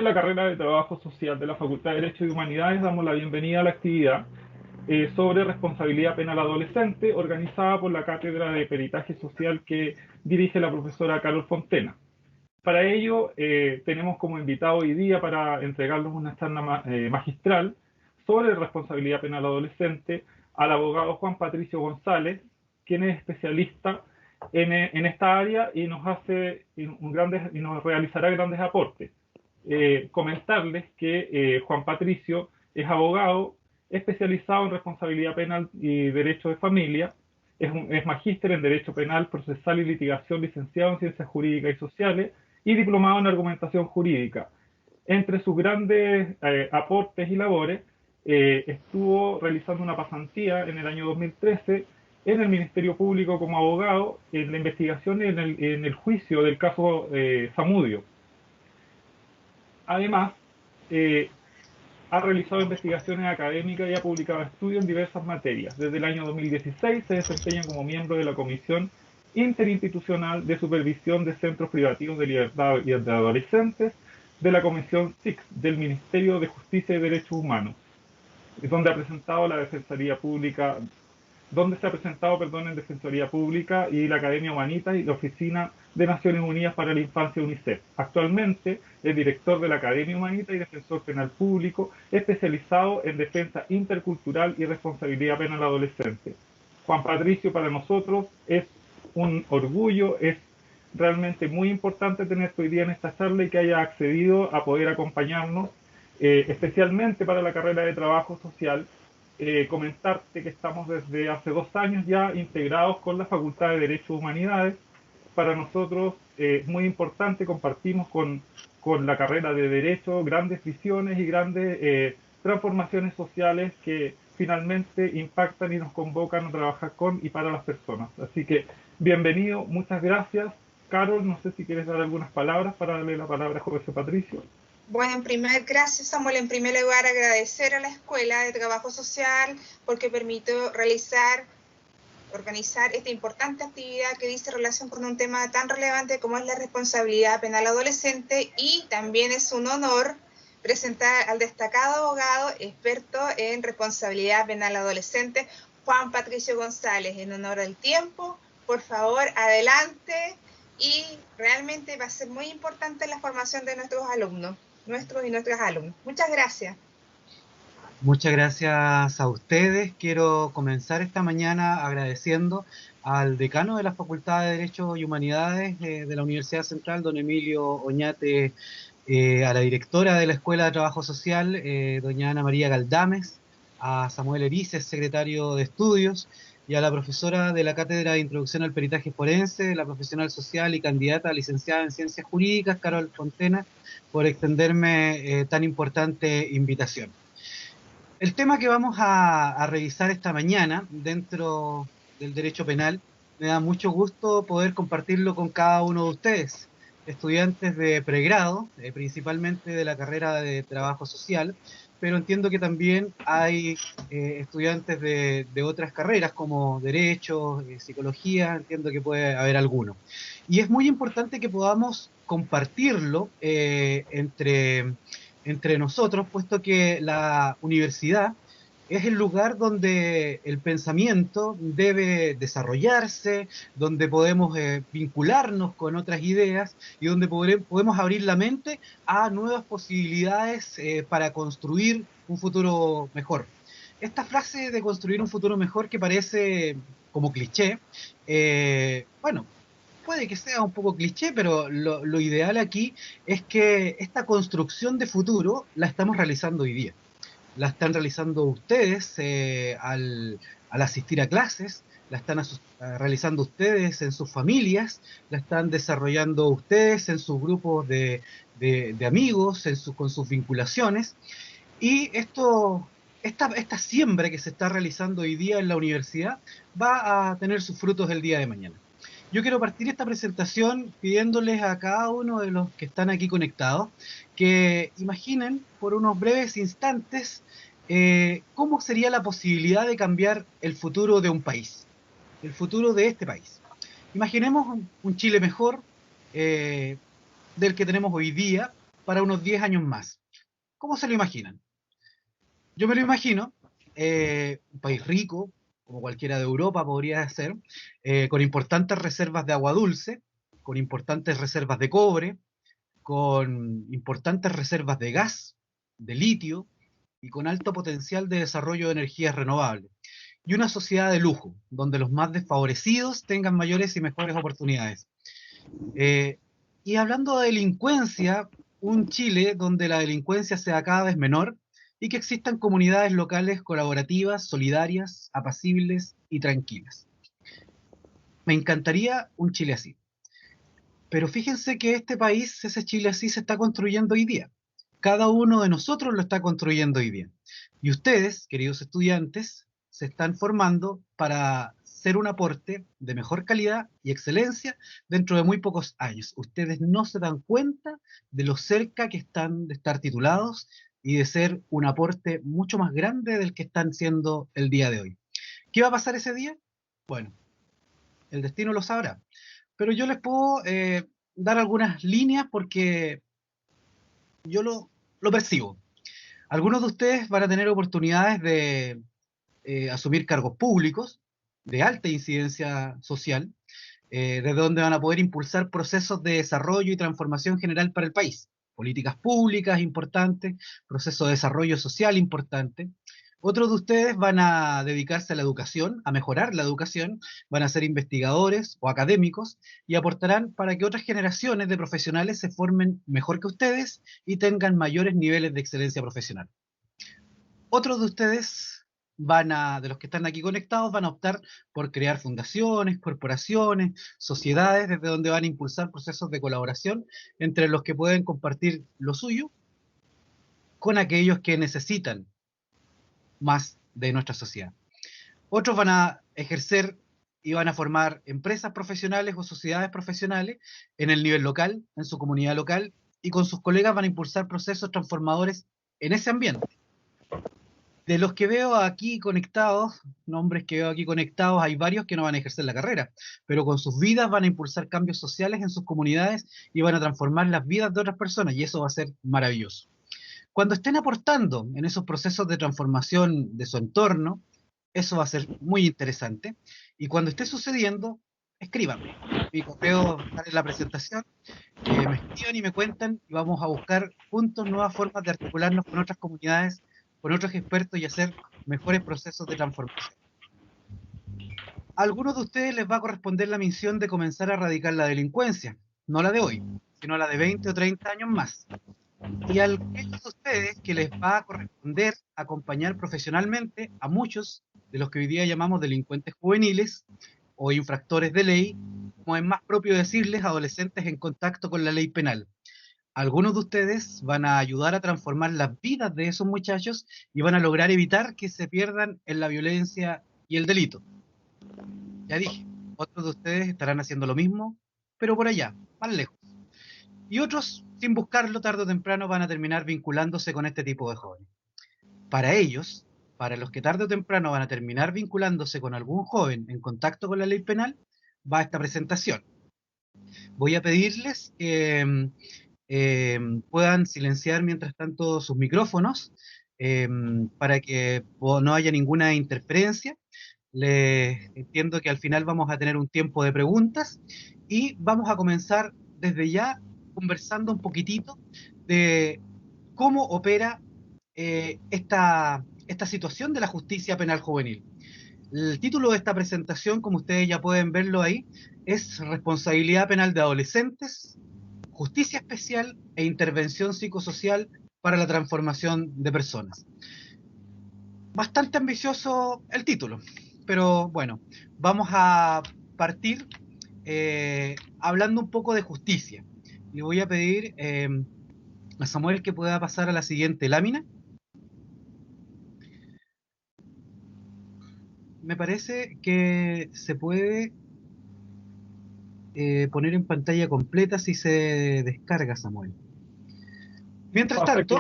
En la carrera de Trabajo Social de la Facultad de Derecho y Humanidades damos la bienvenida a la actividad sobre responsabilidad penal adolescente organizada por la Cátedra de Peritaje Social que dirige la profesora Carol Fontena. Para ello tenemos como invitado hoy día para entregarnos una charla magistral sobre responsabilidad penal adolescente al abogado Juan Patricio González, quien es especialista en esta área y nos realizará grandes aportes. Comentarles que Juan Patricio es abogado especializado en responsabilidad penal y derecho de familia, es magíster en Derecho Penal, Procesal y Litigación, licenciado en Ciencias Jurídicas y Sociales y diplomado en Argumentación Jurídica. Entre sus grandes aportes y labores, estuvo realizando una pasantía en el año 2013 en el Ministerio Público como abogado en la investigación y en el juicio del caso Zamudio. Además, eh, ha realizado investigaciones académicas y ha publicado estudios en diversas materias. Desde el año 2016 se desempeña como miembro de la Comisión Interinstitucional de Supervisión de Centros Privativos de Libertad y de Adolescentes de la Comisión SIX del Ministerio de Justicia y Derechos Humanos, donde ha presentado la Defensoría Pública donde se ha presentado, en Defensoría Pública y la Academia Humanitas y la Oficina de Naciones Unidas para la Infancia UNICEF. Actualmente es director de la Academia Humanitas y defensor penal público especializado en defensa intercultural y responsabilidad penal adolescente. Juan Patricio para nosotros es un orgullo, es realmente muy importante tenerte hoy día en esta charla y que haya accedido a poder acompañarnos, especialmente para la carrera de trabajo social. Comentarte que estamos desde hace 2 años ya integrados con la Facultad de Derecho y Humanidades. Para nosotros es muy importante, compartimos con la carrera de Derecho grandes visiones y grandes transformaciones sociales que finalmente impactan y nos convocan a trabajar con y para las personas. Así que bienvenido, muchas gracias. Carol, no sé si quieres dar algunas palabras para darle la palabra a José Patricio. Bueno, gracias Samuel. En primer lugar, agradecer a la Escuela de Trabajo Social porque permitió organizar esta importante actividad que dice relación con un tema tan relevante como es la responsabilidad penal adolescente, y también es un honor presentar al destacado abogado experto en responsabilidad penal adolescente, Juan Patricio González. En honor al tiempo, por favor, adelante, y realmente va a ser muy importante la formación de nuestros y nuestras alumnas. Muchas gracias. Muchas gracias a ustedes. Quiero comenzar esta mañana agradeciendo al decano de la Facultad de Derecho y Humanidades de la Universidad Central, don Emilio Oñate, a la directora de la Escuela de Trabajo Social, doña Ana María Galdames, a Samuel Erices, secretario de Estudios, y a la profesora de la Cátedra de Introducción al Peritaje Forense, la profesional social y candidata a licenciada en Ciencias Jurídicas, Carol Fontena, por extenderme tan importante invitación. El tema que vamos a revisar esta mañana dentro del derecho penal, me da mucho gusto poder compartirlo con cada uno de ustedes, estudiantes de pregrado, principalmente de la carrera de trabajo social, pero entiendo que también hay estudiantes de otras carreras como derecho, psicología, entiendo que puede haber alguno. Y es muy importante que podamos compartirlo entre nosotros, puesto que la universidad es el lugar donde el pensamiento debe desarrollarse, donde podemos vincularnos con otras ideas y donde podemos abrir la mente a nuevas posibilidades para construir un futuro mejor. Esta frase de construir un futuro mejor, que parece como cliché, bueno, puede que sea un poco cliché, pero lo ideal aquí es que esta construcción de futuro la estamos realizando hoy día. La están realizando ustedes al asistir a clases, la están realizando ustedes en sus familias, la están desarrollando ustedes en sus grupos de amigos, con sus vinculaciones. Y esta siembra que se está realizando hoy día en la universidad va a tener sus frutos el día de mañana. Yo quiero partir esta presentación pidiéndoles a cada uno de los que están aquí conectados que imaginen por unos breves instantes cómo sería la posibilidad de cambiar el futuro de un país, el futuro de este país. Imaginemos un Chile mejor del que tenemos hoy día, para unos 10 años más. ¿Cómo se lo imaginan? Yo me lo imagino, un país rico, como cualquiera de Europa podría ser, con importantes reservas de agua dulce, con importantes reservas de cobre, con importantes reservas de gas, de litio y con alto potencial de desarrollo de energías renovables. Y una sociedad de lujo, donde los más desfavorecidos tengan mayores y mejores oportunidades. Eh, y hablando de delincuencia, un Chile donde la delincuencia sea cada vez menor y que existan comunidades locales colaborativas, solidarias, apacibles y tranquilas. Me encantaría un Chile así. Pero fíjense que este país, ese Chile así, se está construyendo hoy día. Cada uno de nosotros lo está construyendo hoy día. Y ustedes, queridos estudiantes, se están formando para ser un aporte de mejor calidad y excelencia dentro de muy pocos años. Ustedes no se dan cuenta de lo cerca que están de estar titulados y de ser un aporte mucho más grande del que están siendo el día de hoy. ¿Qué va a pasar ese día? Bueno, el destino lo sabrá. Pero yo les puedo dar algunas líneas porque yo lo percibo. Algunos de ustedes van a tener oportunidades de asumir cargos públicos de alta incidencia social, desde donde van a poder impulsar procesos de desarrollo y transformación general para el país. Políticas públicas importantes, procesos de desarrollo social importante. Otros de ustedes van a dedicarse a la educación, a mejorar la educación, van a ser investigadores o académicos y aportarán para que otras generaciones de profesionales se formen mejor que ustedes y tengan mayores niveles de excelencia profesional. Otros de ustedes de los que están aquí conectados, van a optar por crear fundaciones, corporaciones, sociedades, desde donde van a impulsar procesos de colaboración entre los que pueden compartir lo suyo con aquellos que necesitan más de nuestra sociedad. Otros van a ejercer y van a formar empresas profesionales o sociedades profesionales en el nivel local, en su comunidad local, y con sus colegas van a impulsar procesos transformadores en ese ambiente. De los que veo aquí conectados, nombres que veo aquí conectados, hay varios que no van a ejercer la carrera, pero con sus vidas van a impulsar cambios sociales en sus comunidades y van a transformar las vidas de otras personas, y eso va a ser maravilloso. Cuando estén aportando en esos procesos de transformación de su entorno, eso va a ser muy interesante. Y cuando esté sucediendo, escríbanme. Mi correo está en la presentación. Me escriban y me cuentan y vamos a buscar juntos nuevas formas de articularnos con otras comunidades, con otros expertos y hacer mejores procesos de transformación. A algunos de ustedes les va a corresponder la misión de comenzar a erradicar la delincuencia, no la de hoy, sino la de 20 o 30 años más. Y a aquellos de ustedes que les va a corresponder acompañar profesionalmente a muchos de los que hoy día llamamos delincuentes juveniles o infractores de ley, como es más propio decirles, adolescentes en contacto con la ley penal. Algunos de ustedes van a ayudar a transformar las vidas de esos muchachos y van a lograr evitar que se pierdan en la violencia y el delito. Ya dije, otros de ustedes estarán haciendo lo mismo, pero por allá, más lejos. Y otros, sin buscarlo, tarde o temprano van a terminar vinculándose con este tipo de jóvenes. Para ellos, para los que tarde o temprano van a terminar vinculándose con algún joven en contacto con la ley penal, va esta presentación. Voy a pedirles que puedan silenciar mientras tanto sus micrófonos para que no haya ninguna interferencia. Les entiendo que al final vamos a tener un tiempo de preguntas y vamos a comenzar desde ya conversando un poquitito de cómo opera esta situación de la justicia penal juvenil. El título de esta presentación, como ustedes ya pueden verlo ahí, es Responsabilidad Penal de Adolescentes, Justicia Especial e Intervención Psicosocial para la Transformación de Personas. Bastante ambicioso el título, pero bueno, vamos a partir hablando un poco de justicia. Le voy a pedir a Samuel que pueda pasar a la siguiente lámina. Me parece que se puede poner en pantalla completa si se descarga, Samuel. Mientras tanto...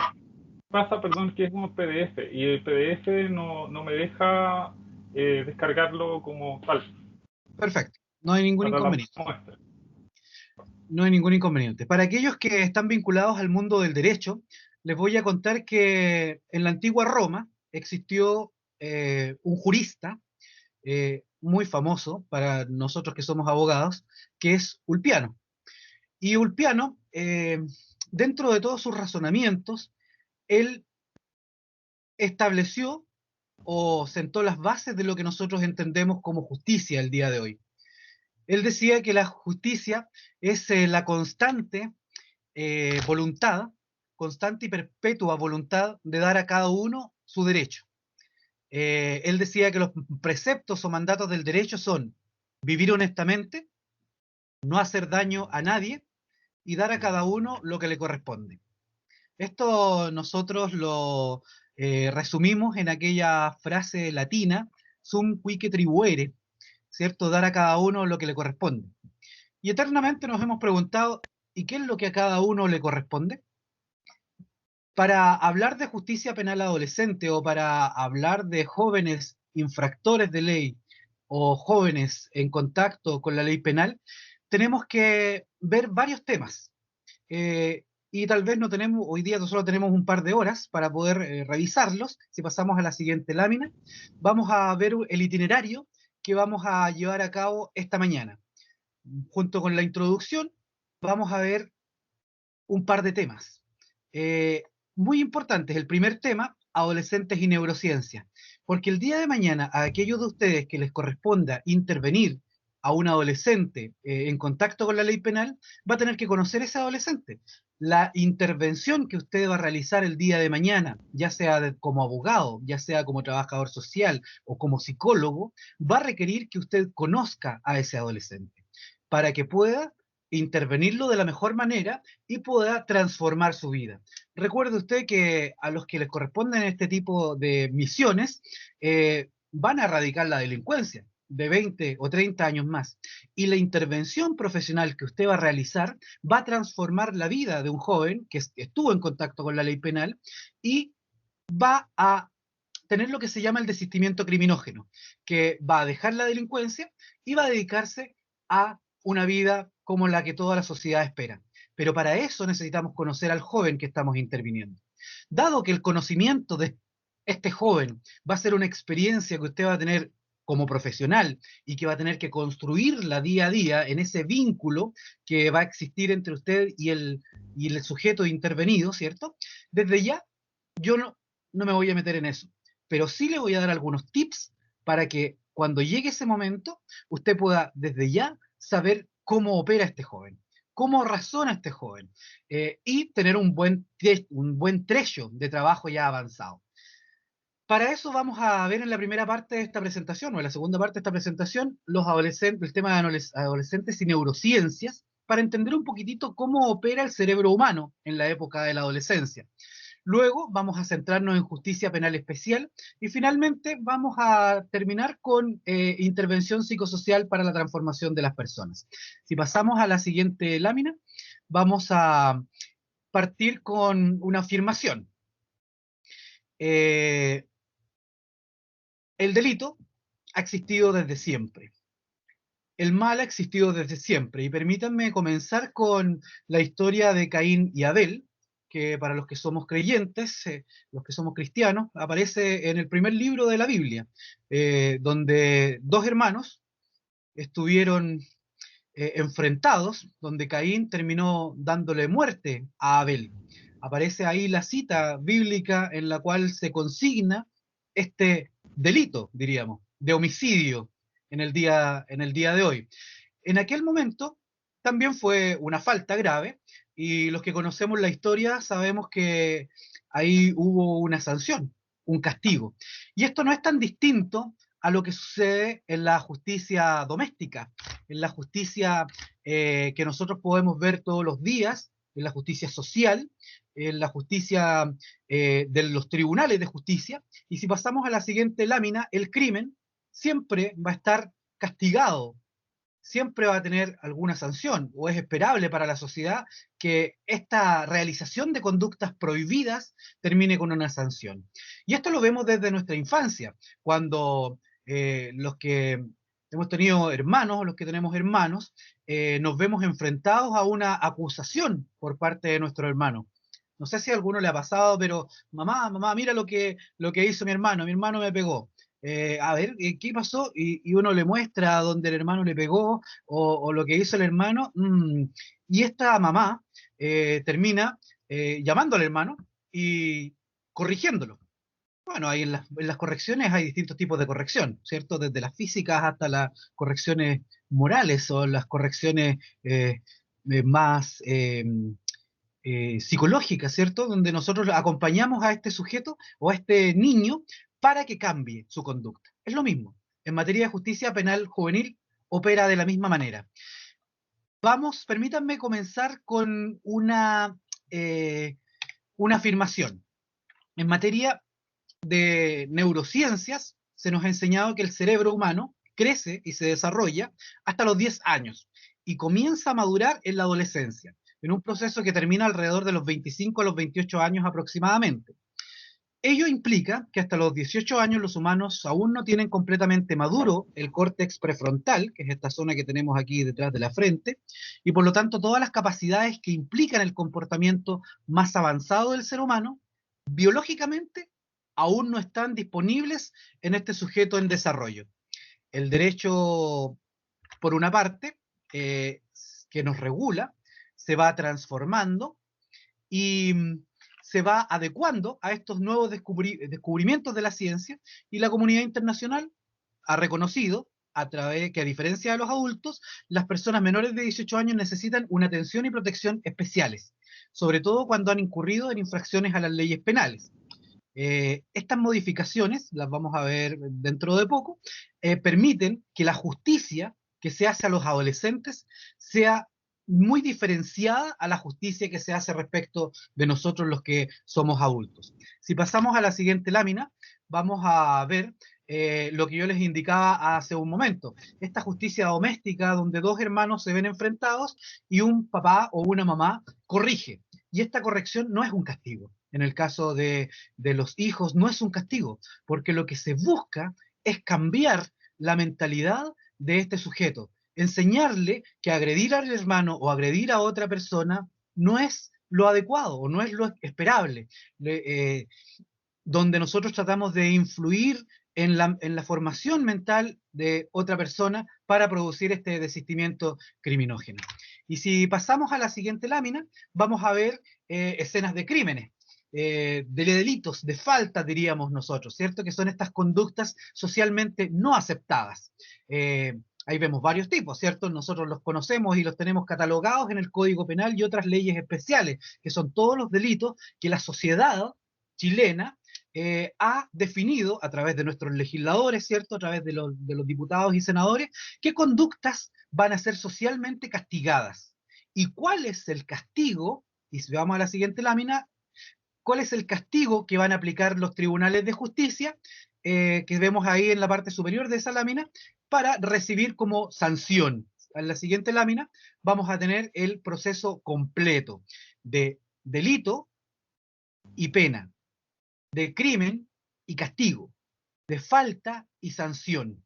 Pasa, perdón, que es un PDF y el PDF no me deja descargarlo como tal. Perfecto, no hay ningún inconveniente. No hay ningún inconveniente. Para aquellos que están vinculados al mundo del derecho, les voy a contar que en la antigua Roma existió un jurista muy famoso para nosotros que somos abogados, que es Ulpiano. Y Ulpiano, dentro de todos sus razonamientos, él estableció o sentó las bases de lo que nosotros entendemos como justicia el día de hoy. Él decía que la justicia es la constante voluntad, constante y perpetua voluntad de dar a cada uno su derecho. Él decía que los preceptos o mandatos del derecho son vivir honestamente, no hacer daño a nadie y dar a cada uno lo que le corresponde. Esto nosotros lo resumimos en aquella frase latina, sum cuique tribuere, ¿cierto? Dar a cada uno lo que le corresponde. Y eternamente nos hemos preguntado, ¿y qué es lo que a cada uno le corresponde? Para hablar de justicia penal adolescente o para hablar de jóvenes infractores de ley o jóvenes en contacto con la ley penal, tenemos que ver varios temas. Y tal vez no tenemos, hoy día solo tenemos un par de horas para poder revisarlos. Si pasamos a la siguiente lámina, vamos a ver el itinerario que vamos a llevar a cabo esta mañana. Junto con la introducción, vamos a ver un par de temas muy importantes. El primer tema, adolescentes y neurociencia. Porque el día de mañana, a aquellos de ustedes que les corresponda intervenir a un adolescente en contacto con la ley penal, va a tener que conocer a ese adolescente. La intervención que usted va a realizar el día de mañana, ya sea como abogado, ya sea como trabajador social o como psicólogo, va a requerir que usted conozca a ese adolescente para que pueda intervenirlo de la mejor manera y pueda transformar su vida. Recuerde usted que a los que les corresponden este tipo de misiones van a erradicar la delincuencia de 20 o 30 años más. Y la intervención profesional que usted va a realizar va a transformar la vida de un joven que estuvo en contacto con la ley penal y va a tener lo que se llama el desistimiento criminógeno, que va a dejar la delincuencia y va a dedicarse a una vida como la que toda la sociedad espera. Pero para eso necesitamos conocer al joven que estamos interviniendo. Dado que el conocimiento de este joven va a ser una experiencia que usted va a tener como profesional y que va a tener que construirla día a día en ese vínculo que va a existir entre usted y el sujeto intervenido, ¿cierto? Desde ya, yo no me voy a meter en eso, pero sí le voy a dar algunos tips para que cuando llegue ese momento, usted pueda desde ya saber cómo opera este joven, cómo razona este joven, y tener un buen trecho de trabajo ya avanzado. Para eso vamos a ver en la primera parte de esta presentación, o en la segunda parte de esta presentación, los adolescentes, el tema de adolescentes y neurociencias, para entender un poquitito cómo opera el cerebro humano en la época de la adolescencia. Luego vamos a centrarnos en justicia penal especial y finalmente vamos a terminar con intervención psicosocial para la transformación de las personas. Si pasamos a la siguiente lámina, vamos a partir con una afirmación. El delito ha existido desde siempre. El mal ha existido desde siempre. Y permítanme comenzar con la historia de Caín y Abel, que para los que somos creyentes, los que somos cristianos, aparece en el primer libro de la Biblia, donde dos hermanos estuvieron enfrentados, donde Caín terminó dándole muerte a Abel. Aparece ahí la cita bíblica en la cual se consigna este delito, diríamos, de homicidio en el día de hoy. En aquel momento también fue una falta grave y los que conocemos la historia sabemos que ahí hubo una sanción, un castigo. Y esto no es tan distinto a lo que sucede en la justicia doméstica, en la justicia que nosotros podemos ver todos los días, en la justicia social, en la justicia de los tribunales de justicia. Y si pasamos a la siguiente lámina, el crimen siempre va a estar castigado, siempre va a tener alguna sanción, o es esperable para la sociedad que esta realización de conductas prohibidas termine con una sanción. Y esto lo vemos desde nuestra infancia, cuando los que hemos tenido hermanos, los que tenemos hermanos, nos vemos enfrentados a una acusación por parte de nuestro hermano. No sé si a alguno le ha pasado, pero mamá, mira lo que hizo mi hermano me pegó. A ver, ¿qué pasó? Y uno le muestra a dónde el hermano le pegó o lo que hizo el hermano. Y esta mamá termina llamando al hermano y corrigiéndolo. Bueno, ahí en las correcciones hay distintos tipos de corrección, ¿cierto? Desde las físicas hasta las correcciones morales o las correcciones más psicológicas, ¿cierto? Donde nosotros acompañamos a este sujeto o a este niño para que cambie su conducta. Es lo mismo. En materia de justicia penal juvenil opera de la misma manera. Permítanme comenzar con una afirmación. En materia de neurociencias, se nos ha enseñado que el cerebro humano crece y se desarrolla hasta los 10 años y comienza a madurar en la adolescencia, en un proceso que termina alrededor de los 25 a los 28 años aproximadamente. Ello implica que hasta los 18 años los humanos aún no tienen completamente maduro el córtex prefrontal, que es esta zona que tenemos aquí detrás de la frente, y por lo tanto todas las capacidades que implican el comportamiento más avanzado del ser humano, biológicamente, aún no están disponibles en este sujeto en desarrollo. El derecho, por una parte, que nos regula, se va transformando y se va adecuando a estos nuevos descubrimientos de la ciencia, y la comunidad internacional ha reconocido que a diferencia de los adultos, las personas menores de 18 años necesitan una atención y protección especiales, sobre todo cuando han incurrido en infracciones a las leyes penales. Estas modificaciones, las vamos a ver dentro de poco, permiten que la justicia que se hace a los adolescentes sea muy diferenciada a la justicia que se hace respecto de nosotros los que somos adultos. Si pasamos a la siguiente lámina, vamos a ver lo que yo les indicaba hace un momento. Esta justicia doméstica donde dos hermanos se ven enfrentados y un papá o una mamá corrige. Y esta corrección no es un castigo. En el caso de los hijos no es un castigo, porque lo que se busca es cambiar la mentalidad de este sujeto, enseñarle que agredir al hermano o agredir a otra persona no es lo adecuado o no es lo esperable, donde nosotros tratamos de influir en la formación mental de otra persona para producir este desistimiento criminógeno. Y si pasamos a la siguiente lámina, vamos a ver escenas de crímenes. De delitos, de faltas, diríamos nosotros, ¿cierto? Que son estas conductas socialmente no aceptadas. Ahí vemos varios tipos, ¿cierto? Nosotros los conocemos y los tenemos catalogados en el Código Penal y otras leyes especiales, que son todos los delitos que la sociedad chilena ha definido a través de nuestros legisladores, ¿cierto? A través de los diputados y senadores, qué conductas van a ser socialmente castigadas. ¿Y cuál es el castigo? Y si vamos a la siguiente lámina, ¿cuál es el castigo que van a aplicar los tribunales de justicia, que vemos ahí en la parte superior de esa lámina, para recibir como sanción? En la siguiente lámina vamos a tener el proceso completo de delito y pena, de crimen y castigo, de falta y sanción.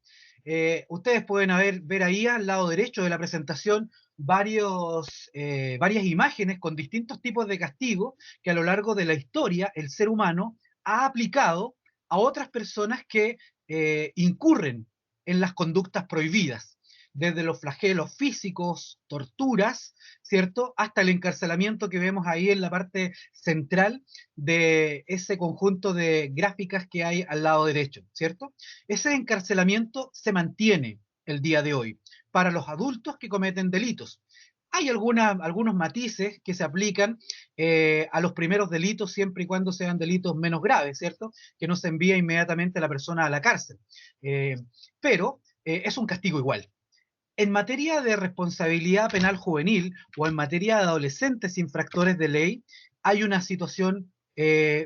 Ustedes pueden ver ahí al lado derecho de la presentación varias imágenes con distintos tipos de castigo que a lo largo de la historia el ser humano ha aplicado a otras personas que incurren en las conductas prohibidas, desde los flagelos físicos, torturas, ¿cierto?, hasta el encarcelamiento que vemos ahí en la parte central de ese conjunto de gráficas que hay al lado derecho, ¿cierto? Ese encarcelamiento se mantiene el día de hoy para los adultos que cometen delitos. Hay algunos matices que se aplican a los primeros delitos siempre y cuando sean delitos menos graves, ¿cierto? Que no se envía inmediatamente a la persona a la cárcel. Pero es un castigo igual. En materia de responsabilidad penal juvenil o en materia de adolescentes infractores de ley, hay una situación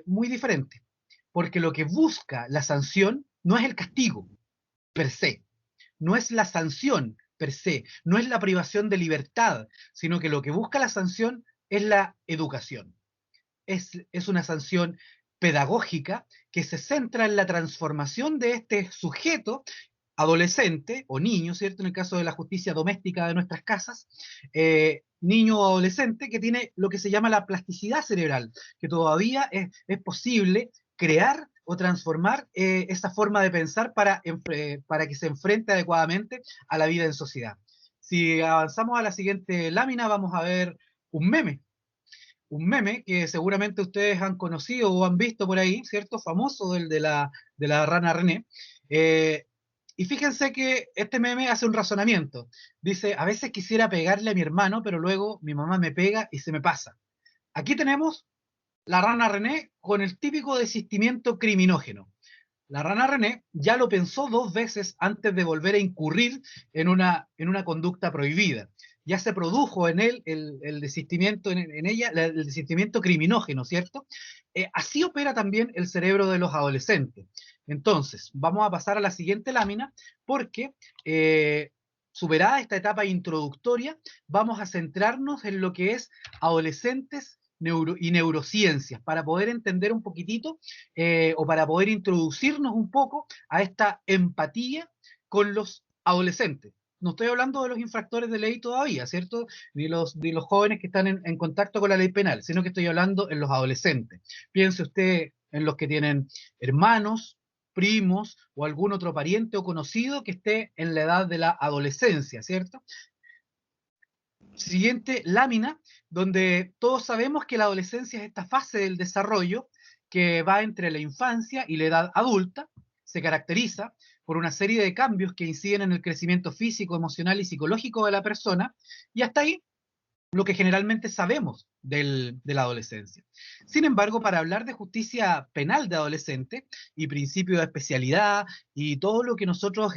muy diferente, porque lo que busca la sanción no es el castigo per se, no es la sanción per se, no es la privación de libertad, sino que lo que busca la sanción es la educación. Es una sanción pedagógica que se centra en la transformación de este sujeto adolescente o niño, ¿cierto? En el caso de la justicia doméstica de nuestras casas, niño o adolescente que tiene lo que se llama la plasticidad cerebral, que todavía es posible crear o transformar esa forma de pensar para que se enfrente adecuadamente a la vida en sociedad. Si avanzamos a la siguiente lámina, vamos a ver un meme. Un meme que seguramente ustedes han conocido o han visto por ahí, ¿cierto? Famoso, del de la rana René. Y fíjense que este meme hace un razonamiento. Dice, a veces quisiera pegarle a mi hermano, pero luego mi mamá me pega y se me pasa. Aquí tenemos la rana René con el típico desistimiento criminógeno. La rana René ya lo pensó 2 veces antes de volver a incurrir en una conducta prohibida. Ya se produjo en él el desistimiento, en ella, el desistimiento criminógeno, ¿cierto? Así opera también el cerebro de los adolescentes. Entonces, vamos a pasar a la siguiente lámina porque superada esta etapa introductoria, vamos a centrarnos en lo que es adolescentes y neurociencias, para poder entender un poquitito o para poder introducirnos un poco a esta empatía con los adolescentes. No estoy hablando de los infractores de ley todavía, ¿cierto? Ni los jóvenes que están en contacto con la ley penal, sino que estoy hablando en los adolescentes. Piense usted en los que tienen hermanos, primos o algún otro pariente o conocido que esté en la edad de la adolescencia, ¿cierto? Siguiente lámina, donde todos sabemos que la adolescencia es esta fase del desarrollo que va entre la infancia y la edad adulta, se caracteriza por una serie de cambios que inciden en el crecimiento físico, emocional y psicológico de la persona, y hasta ahí lo que generalmente sabemos de la adolescencia. Sin embargo, para hablar de justicia penal de adolescente y principio de especialidad y todo lo que nosotros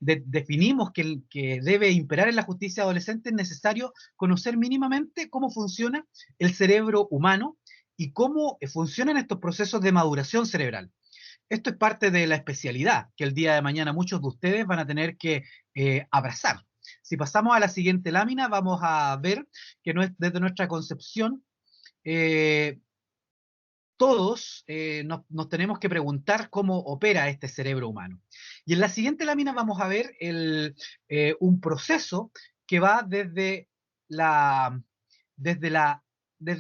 definimos que debe imperar en la justicia adolescente, es necesario conocer mínimamente cómo funciona el cerebro humano y cómo funcionan estos procesos de maduración cerebral. Esto es parte de la especialidad que el día de mañana muchos de ustedes van a tener que abrazar. Si pasamos a la siguiente lámina, vamos a ver que desde nuestra concepción, todos nos tenemos que preguntar cómo opera este cerebro humano. Y en la siguiente lámina vamos a ver un proceso que va desde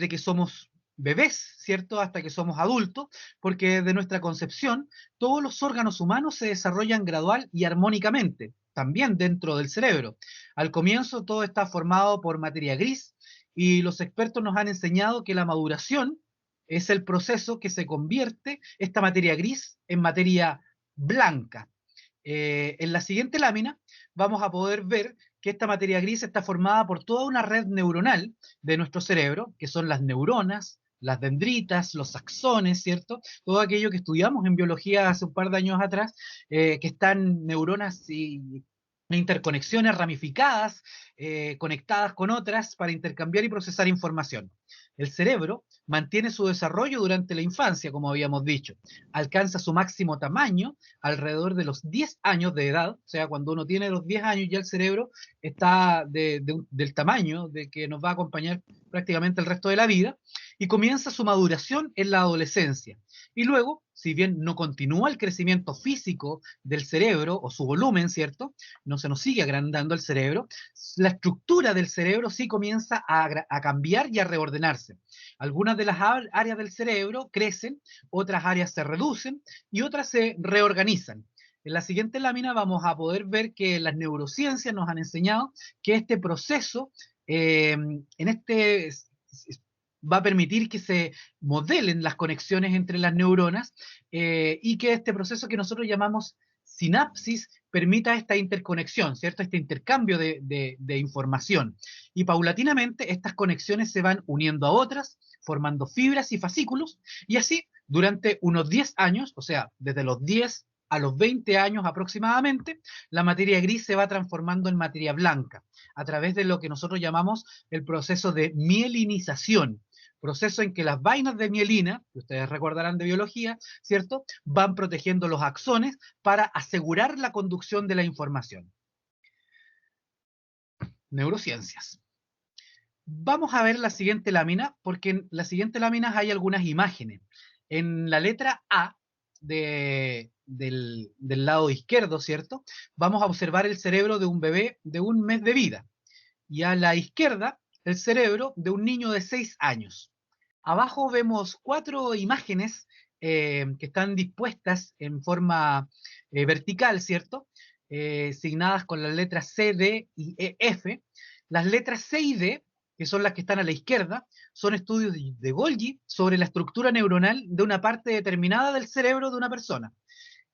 que somos bebés, ¿cierto?, hasta que somos adultos, porque de nuestra concepción todos los órganos humanos se desarrollan gradual y armónicamente, también dentro del cerebro. Al comienzo todo está formado por materia gris y los expertos nos han enseñado que la maduración es el proceso que se convierte esta materia gris en materia blanca. En la siguiente lámina vamos a poder ver que esta materia gris está formada por toda una red neuronal de nuestro cerebro, que son las neuronas, las dendritas, los axones, ¿cierto? Todo aquello que estudiamos en biología hace un par de años atrás, que están neuronas y interconexiones ramificadas, conectadas con otras para intercambiar y procesar información. El cerebro mantiene su desarrollo durante la infancia, como habíamos dicho. Alcanza su máximo tamaño alrededor de los 10 años de edad, o sea, cuando uno tiene los 10 años ya el cerebro está del tamaño de que nos va a acompañar prácticamente el resto de la vida, y comienza su maduración en la adolescencia. Y luego, si bien no continúa el crecimiento físico del cerebro o su volumen, ¿cierto? No se nos sigue agrandando el cerebro, la estructura del cerebro sí comienza a cambiar y a reordenarse. Algunas de las áreas del cerebro crecen, otras áreas se reducen y otras se reorganizan. En la siguiente lámina vamos a poder ver que las neurociencias nos han enseñado que este proceso va a permitir que se modelen las conexiones entre las neuronas y que este proceso que nosotros llamamos sinapsis permita esta interconexión, ¿cierto? Este intercambio de información. Y paulatinamente estas conexiones se van uniendo a otras, formando fibras y fascículos, y así durante unos 10 años, o sea, desde los 10 a los 20 años aproximadamente, la materia gris se va transformando en materia blanca, a través de lo que nosotros llamamos el proceso de mielinización, proceso en que las vainas de mielina, que ustedes recordarán de biología, ¿cierto?, van protegiendo los axones para asegurar la conducción de la información. Neurociencias. Vamos a ver la siguiente lámina, porque en la siguiente lámina hay algunas imágenes. En la letra A de del lado izquierdo, ¿cierto? Vamos a observar el cerebro de un bebé de 1 mes de vida. Y a la izquierda, el cerebro de un niño de 6 años. Abajo vemos 4 imágenes que están dispuestas en forma vertical, ¿cierto? Signadas con las letras C, D y F. Las letras C y D, que son las que están a la izquierda, son estudios de Golgi sobre la estructura neuronal de una parte determinada del cerebro de una persona.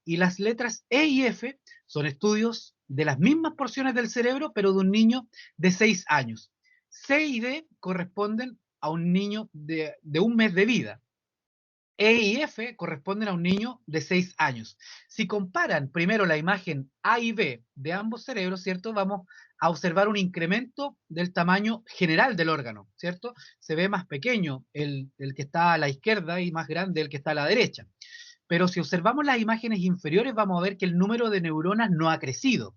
Y las letras E y F son estudios de las mismas porciones del cerebro, pero de un niño de 6 años. C y D corresponden a un niño de 1 mes de vida. E y F corresponden a un niño de 6 años. Si comparan primero la imagen A y B de ambos cerebros, ¿cierto? Vamos a observar un incremento del tamaño general del órgano, ¿cierto? Se ve más pequeño el que está a la izquierda y más grande el que está a la derecha. Pero si observamos las imágenes inferiores, vamos a ver que el número de neuronas no ha crecido.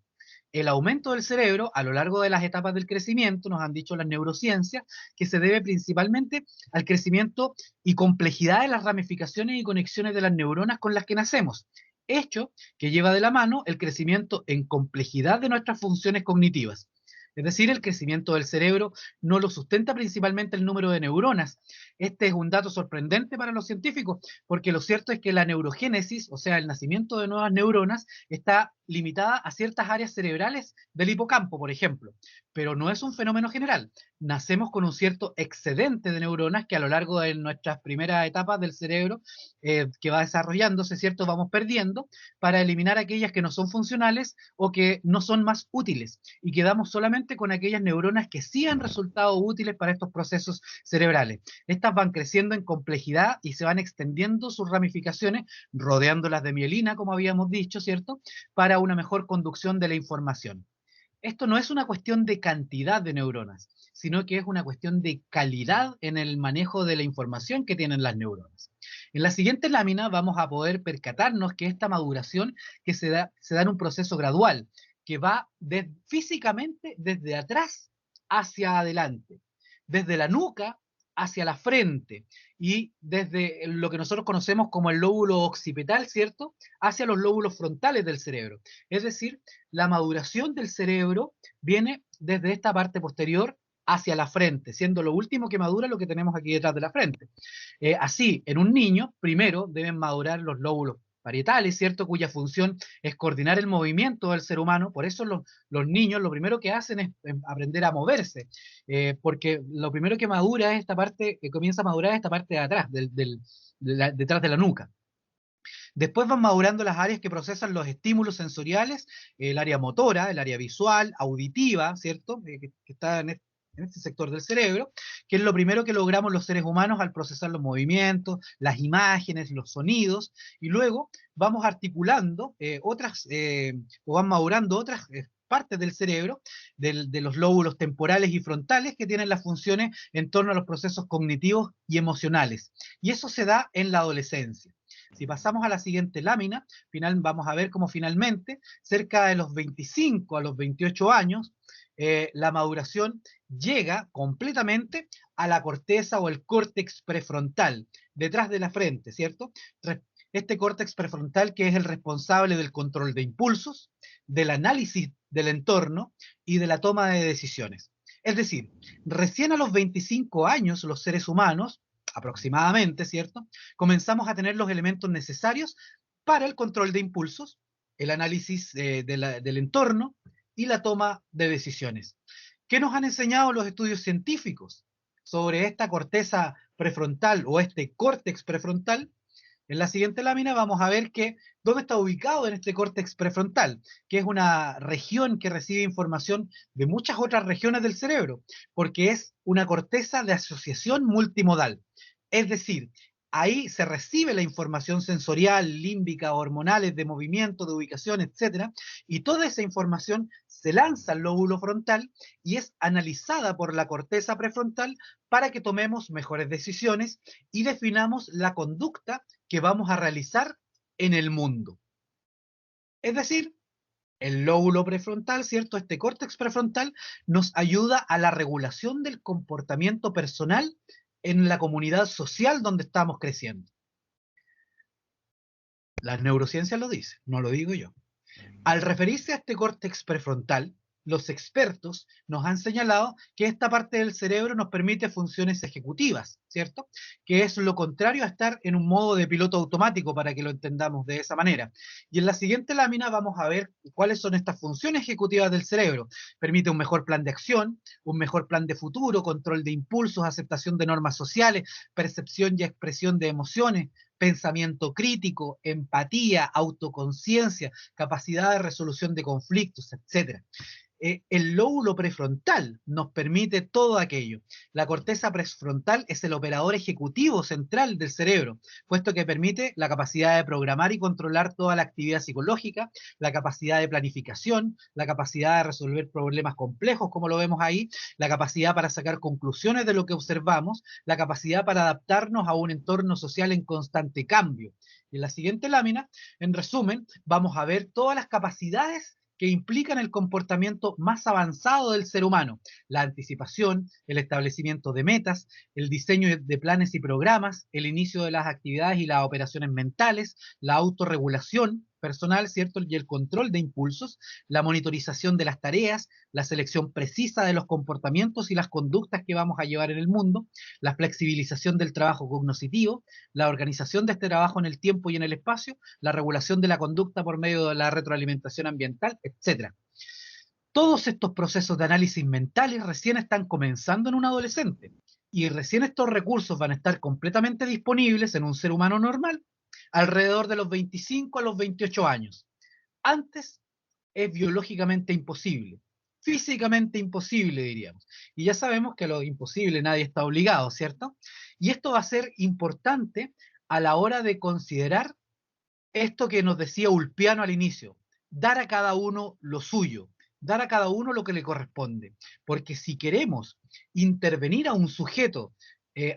El aumento del cerebro a lo largo de las etapas del crecimiento, nos han dicho las neurociencias, que se debe principalmente al crecimiento y complejidad de las ramificaciones y conexiones de las neuronas con las que nacemos, hecho que lleva de la mano el crecimiento en complejidad de nuestras funciones cognitivas. Es decir, el crecimiento del cerebro no lo sustenta principalmente el número de neuronas. Este es un dato sorprendente para los científicos, porque lo cierto es que la neurogénesis, o sea, el nacimiento de nuevas neuronas, está limitada a ciertas áreas cerebrales del hipocampo, por ejemplo, pero no es un fenómeno general. Nacemos con un cierto excedente de neuronas que a lo largo de nuestras primeras etapas del cerebro que va desarrollándose, ¿cierto? Vamos perdiendo para eliminar aquellas que no son funcionales o que no son más útiles y quedamos solamente con aquellas neuronas que sí han resultado útiles para estos procesos cerebrales. Estas van creciendo en complejidad y se van extendiendo sus ramificaciones, rodeándolas de mielina, como habíamos dicho, ¿cierto? Para una mejor conducción de la información. Esto no es una cuestión de cantidad de neuronas, sino que es una cuestión de calidad en el manejo de la información que tienen las neuronas. En la siguiente lámina vamos a poder percatarnos que esta maduración que se da en un proceso gradual, que va físicamente desde atrás hacia adelante, desde la nuca hacia la frente y desde lo que nosotros conocemos como el lóbulo occipital, ¿cierto?, hacia los lóbulos frontales del cerebro. Es decir, la maduración del cerebro viene desde esta parte posterior hacia la frente, siendo lo último que madura lo que tenemos aquí detrás de la frente. Así, en un niño, primero deben madurar los lóbulos parietales, ¿cierto?, cuya función es coordinar el movimiento del ser humano. Por eso los niños lo primero que hacen es aprender a moverse, porque lo primero que madura es esta parte, que comienza a madurar esta parte de atrás, detrás de la nuca. Después van madurando las áreas que procesan los estímulos sensoriales, el área motora, el área visual, auditiva, ¿cierto?, que está en este sector del cerebro, que es lo primero que logramos los seres humanos al procesar los movimientos, las imágenes, los sonidos, y luego vamos articulando o van madurando otras partes del cerebro, de los lóbulos temporales y frontales que tienen las funciones en torno a los procesos cognitivos y emocionales. Y eso se da en la adolescencia. Si pasamos a la siguiente lámina, vamos a ver cómo finalmente, cerca de los 25 a los 28 años, la maduración llega completamente a la corteza o el córtex prefrontal, detrás de la frente, ¿cierto? Este córtex prefrontal que es el responsable del control de impulsos, del análisis del entorno y de la toma de decisiones. Es decir, recién a los 25 años los seres humanos, aproximadamente, ¿cierto?, comenzamos a tener los elementos necesarios para el control de impulsos, el análisis del entorno y la toma de decisiones. ¿Qué nos han enseñado los estudios científicos sobre esta corteza prefrontal o este córtex prefrontal? En la siguiente lámina vamos a ver dónde está ubicado en este córtex prefrontal, que es una región que recibe información de muchas otras regiones del cerebro, porque es una corteza de asociación multimodal. Es decir, ahí se recibe la información sensorial, límbica, hormonales, de movimiento, de ubicación, etcétera, y toda esa información se lanza al lóbulo frontal y es analizada por la corteza prefrontal para que tomemos mejores decisiones y definamos la conducta que vamos a realizar en el mundo. Es decir, el lóbulo prefrontal, ¿cierto?, este córtex prefrontal nos ayuda a la regulación del comportamiento personal en la comunidad social donde estamos creciendo. Las neurociencias lo dicen, no lo digo yo. Al referirse a este córtex prefrontal, los expertos nos han señalado que esta parte del cerebro nos permite funciones ejecutivas, ¿cierto? Que es lo contrario a estar en un modo de piloto automático, para que lo entendamos de esa manera. Y en la siguiente lámina vamos a ver cuáles son estas funciones ejecutivas del cerebro. Permite un mejor plan de acción, un mejor plan de futuro, control de impulsos, aceptación de normas sociales, percepción y expresión de emociones, pensamiento crítico, empatía, autoconciencia, capacidad de resolución de conflictos, etcétera. El lóbulo prefrontal nos permite todo aquello. La corteza prefrontal es el operador ejecutivo central del cerebro, puesto que permite la capacidad de programar y controlar toda la actividad psicológica, la capacidad de planificación, la capacidad de resolver problemas complejos, como lo vemos ahí, la capacidad para sacar conclusiones de lo que observamos, la capacidad para adaptarnos a un entorno social en constante cambio. Y en la siguiente lámina, en resumen, vamos a ver todas las capacidades que implican el comportamiento más avanzado del ser humano: la anticipación, el establecimiento de metas, el diseño de planes y programas, el inicio de las actividades y las operaciones mentales, la autorregulación personal, ¿cierto? Y el control de impulsos, la monitorización de las tareas, la selección precisa de los comportamientos y las conductas que vamos a llevar en el mundo, la flexibilización del trabajo cognitivo, la organización de este trabajo en el tiempo y en el espacio, la regulación de la conducta por medio de la retroalimentación ambiental, etc. Todos estos procesos de análisis mentales recién están comenzando en un adolescente, y recién estos recursos van a estar completamente disponibles en un ser humano normal alrededor de los 25 a los 28 años. Antes es biológicamente imposible, físicamente imposible, diríamos. Y ya sabemos que a lo imposible nadie está obligado, ¿cierto? Y esto va a ser importante a la hora de considerar esto que nos decía Ulpiano al inicio: dar a cada uno lo suyo, dar a cada uno lo que le corresponde. Porque si queremos intervenir a un sujeto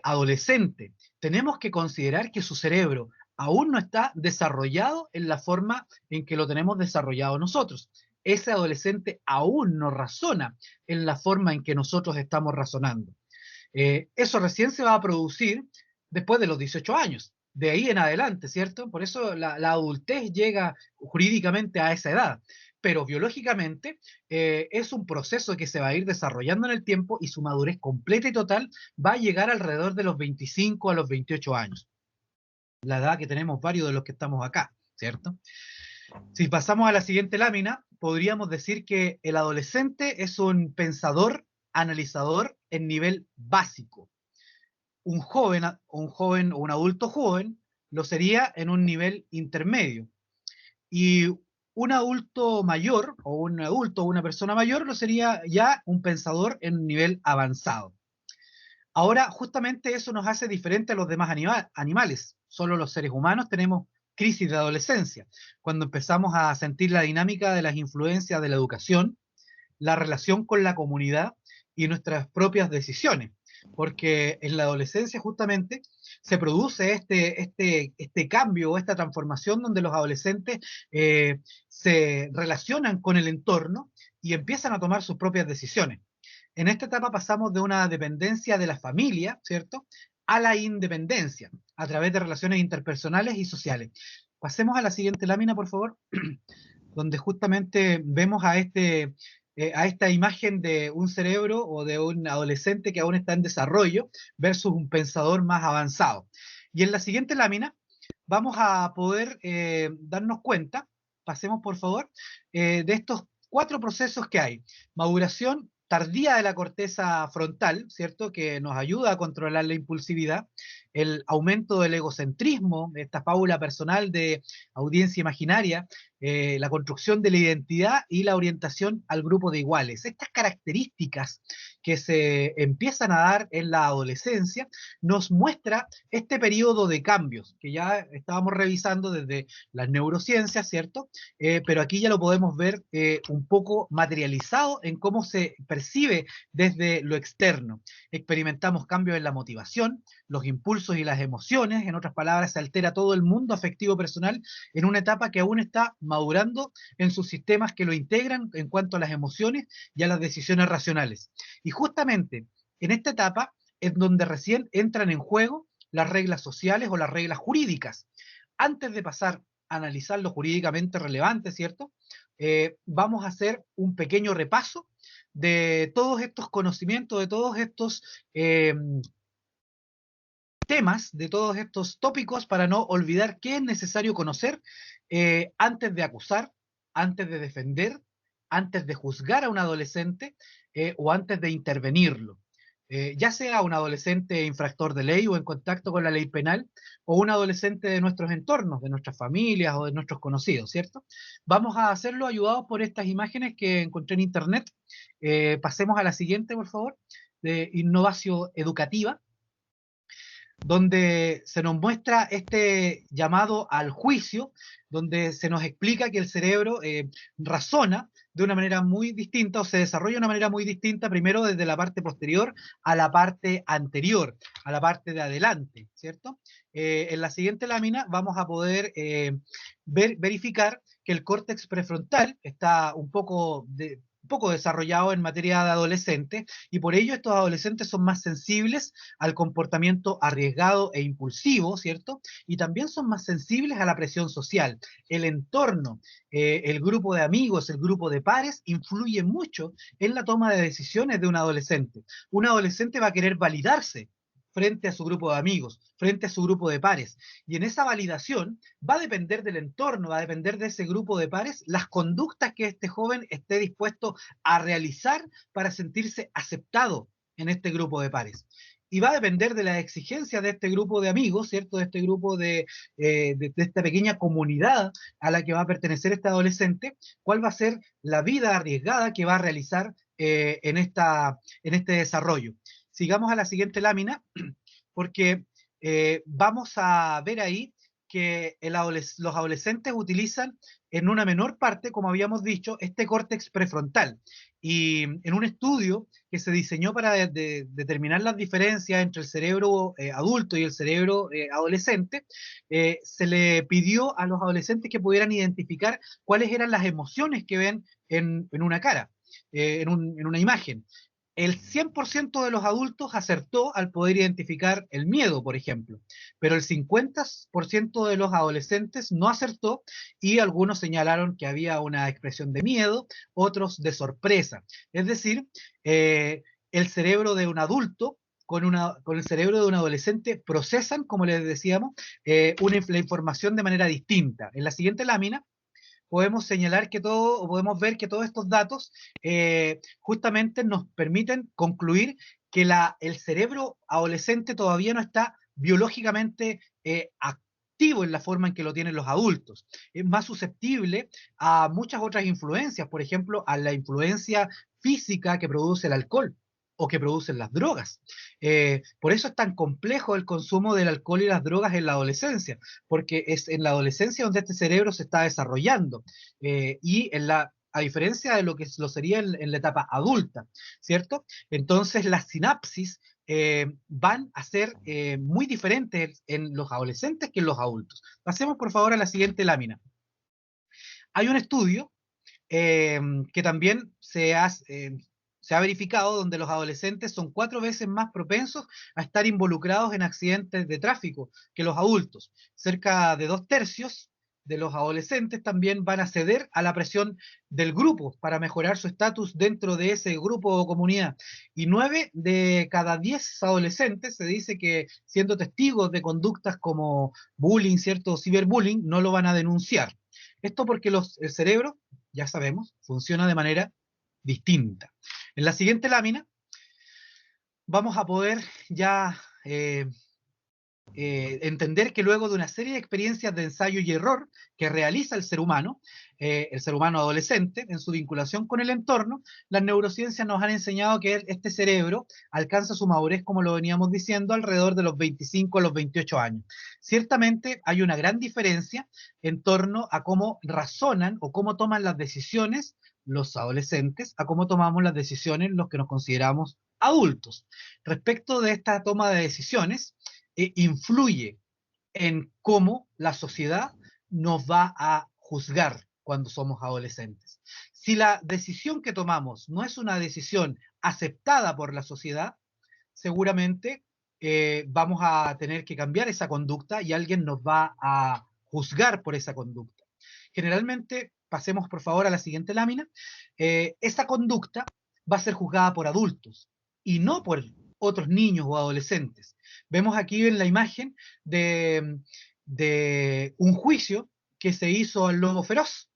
adolescente, tenemos que considerar que su cerebro aún no está desarrollado en la forma en que lo tenemos desarrollado nosotros. Ese adolescente aún no razona en la forma en que nosotros estamos razonando. Eso recién se va a producir después de los 18 años, de ahí en adelante, ¿cierto? Por eso la adultez llega jurídicamente a esa edad, pero biológicamente es un proceso que se va a ir desarrollando en el tiempo, y su madurez completa y total va a llegar alrededor de los 25 a los 28 años, la edad que tenemos varios de los que estamos acá, ¿cierto? Si pasamos a la siguiente lámina, podríamos decir que el adolescente es un pensador, analizador en nivel básico. Un joven o un adulto joven lo sería en un nivel intermedio. Y un adulto mayor, o un adulto o una persona mayor, lo sería ya un pensador en un nivel avanzado. Ahora, justamente eso nos hace diferente a los demás animales. Solo los seres humanos tenemos crisis de adolescencia, cuando empezamos a sentir la dinámica de las influencias de la educación, la relación con la comunidad y nuestras propias decisiones. Porque en la adolescencia justamente se produce este cambio o esta transformación, donde los adolescentes se relacionan con el entorno y empiezan a tomar sus propias decisiones. En esta etapa pasamos de una dependencia de la familia, ¿cierto?, a la independencia, a través de relaciones interpersonales y sociales. Pasemos a la siguiente lámina, por favor, donde justamente vemos a esta imagen de un cerebro o de un adolescente que aún está en desarrollo versus un pensador más avanzado. Y en la siguiente lámina vamos a poder darnos cuenta, pasemos por favor, de estos 4 procesos que hay: maduración tardía de la corteza frontal, ¿cierto?, que nos ayuda a controlar la impulsividad; el aumento del egocentrismo, esta fábula personal de audiencia imaginaria; la construcción de la identidad y la orientación al grupo de iguales. Estas características que se empiezan a dar en la adolescencia nos muestra este periodo de cambios que ya estábamos revisando desde las neurociencias, ¿cierto? Pero aquí ya lo podemos ver un poco materializado en cómo se percibe desde lo externo. Experimentamos cambios en la motivación, los impulsos y las emociones. En otras palabras, se altera todo el mundo afectivo personal en una etapa que aún está madurando en sus sistemas que lo integran en cuanto a las emociones y a las decisiones racionales. Y justamente en esta etapa es donde recién entran en juego las reglas sociales o las reglas jurídicas. Antes de pasar analizar lo jurídicamente relevante, ¿cierto? Vamos a hacer un pequeño repaso de todos estos conocimientos, de todos estos temas, de todos estos tópicos, para no olvidar qué es necesario conocer antes de acusar, antes de defender, antes de juzgar a un adolescente o antes de intervenirlo. Ya sea un adolescente infractor de ley o en contacto con la ley penal, o un adolescente de nuestros entornos, de nuestras familias o de nuestros conocidos, ¿cierto? Vamos a hacerlo ayudados por estas imágenes que encontré en internet. Pasemos a la siguiente, por favor, de innovación educativa, donde se nos muestra este llamado al juicio, donde se nos explica que el cerebro razona de una manera muy distinta, o se desarrolla de una manera muy distinta, primero desde la parte posterior a la parte anterior, a la parte de adelante, ¿cierto? En la siguiente lámina vamos a poder verificar que el córtex prefrontal está un poco desarrollado en materia de adolescentes, y por ello estos adolescentes son más sensibles al comportamiento arriesgado e impulsivo, ¿cierto? Y también son más sensibles a la presión social. El entorno, el grupo de amigos, el grupo de pares, influye mucho en la toma de decisiones de un adolescente. Un adolescente va a querer validarse frente a su grupo de amigos, frente a su grupo de pares. Y en esa validación va a depender del entorno, va a depender de ese grupo de pares, las conductas que este joven esté dispuesto a realizar para sentirse aceptado en este grupo de pares. Y va a depender de las exigencias de este grupo de amigos, ¿cierto? De este grupo de esta pequeña comunidad a la que va a pertenecer este adolescente, cuál va a ser la vida arriesgada que va a realizar en este desarrollo. Sigamos a la siguiente lámina, porque vamos a ver ahí que los adolescentes utilizan en una menor parte, como habíamos dicho, este córtex prefrontal. Y en un estudio que se diseñó para determinar las diferencias entre el cerebro adulto y el cerebro adolescente, se le pidió a los adolescentes que pudieran identificar cuáles eran las emociones que ven en una cara, en una imagen. El 100% de los adultos acertó al poder identificar el miedo, por ejemplo, pero el 50% de los adolescentes no acertó, y algunos señalaron que había una expresión de miedo, otros de sorpresa. Es decir, el cerebro de un adulto con el cerebro de un adolescente procesan, como les decíamos, la información de manera distinta. En la siguiente lámina podemos señalar que o podemos ver que todos estos datos justamente nos permiten concluir que el cerebro adolescente todavía no está biológicamente activo en la forma en que lo tienen los adultos. Es más susceptible a muchas otras influencias, por ejemplo, a la influencia física que produce el alcohol o que producen las drogas. Por eso es tan complejo el consumo del alcohol y las drogas en la adolescencia, porque es en la adolescencia donde este cerebro se está desarrollando, a diferencia de lo que lo sería en la etapa adulta, ¿cierto? Entonces las sinapsis van a ser muy diferentes en los adolescentes que en los adultos. Pasemos por favor a la siguiente lámina. Hay un estudio que también se ha verificado, donde los adolescentes son 4 veces más propensos a estar involucrados en accidentes de tráfico que los adultos. Cerca de 2/3 de los adolescentes también van a ceder a la presión del grupo para mejorar su estatus dentro de ese grupo o comunidad. Y 9 de cada 10 adolescentes se dice que, siendo testigos de conductas como bullying, cierto, ciberbullying, no lo van a denunciar. Esto porque el cerebro, ya sabemos, funciona de manera distinta. En la siguiente lámina vamos a poder ya entender que luego de una serie de experiencias de ensayo y error que realiza el ser humano adolescente, en su vinculación con el entorno, las neurociencias nos han enseñado que este cerebro alcanza su madurez, como lo veníamos diciendo, alrededor de los 25 a los 28 años. Ciertamente hay una gran diferencia en torno a cómo razonan o cómo toman las decisiones los adolescentes a cómo tomamos las decisiones los que nos consideramos adultos. Respecto de esta toma de decisiones, influye en cómo la sociedad nos va a juzgar cuando somos adolescentes. Si la decisión que tomamos no es una decisión aceptada por la sociedad, seguramente vamos a tener que cambiar esa conducta y alguien nos va a juzgar por esa conducta. Generalmente, pasemos por favor a la siguiente lámina, esa conducta va a ser juzgada por adultos y no por otros niños o adolescentes. Vemos aquí en la imagen de un juicio que se hizo al lobo feroz.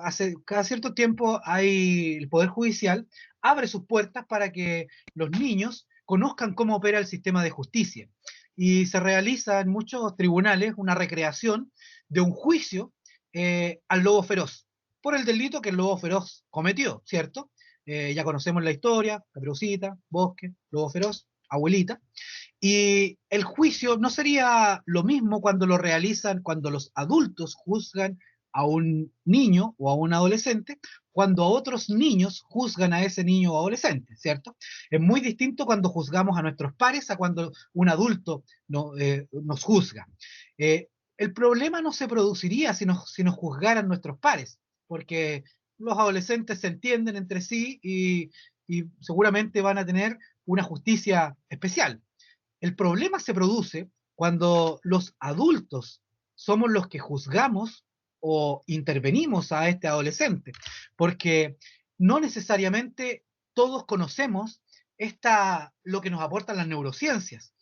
Hace cada cierto tiempo el Poder Judicial abre sus puertas para que los niños conozcan cómo opera el sistema de justicia. Y se realiza en muchos tribunales una recreación de un juicio al lobo feroz, por el delito que el lobo feroz cometió, ¿cierto? Ya conocemos la historia, Caperucita, Bosque, lobo feroz, abuelita. Y el juicio no sería lo mismo cuando lo realizan, cuando los adultos juzgan a un niño o a un adolescente, cuando a otros niños juzgan a ese niño o adolescente, ¿cierto? Es muy distinto cuando juzgamos a nuestros pares a cuando un adulto nos juzga. El problema no se produciría si nos juzgaran nuestros pares, porque los adolescentes se entienden entre sí y seguramente van a tener una justicia especial. El problema se produce cuando los adultos somos los que juzgamos o intervenimos a este adolescente, porque no necesariamente todos conocemos lo que nos aportan las neurociencias.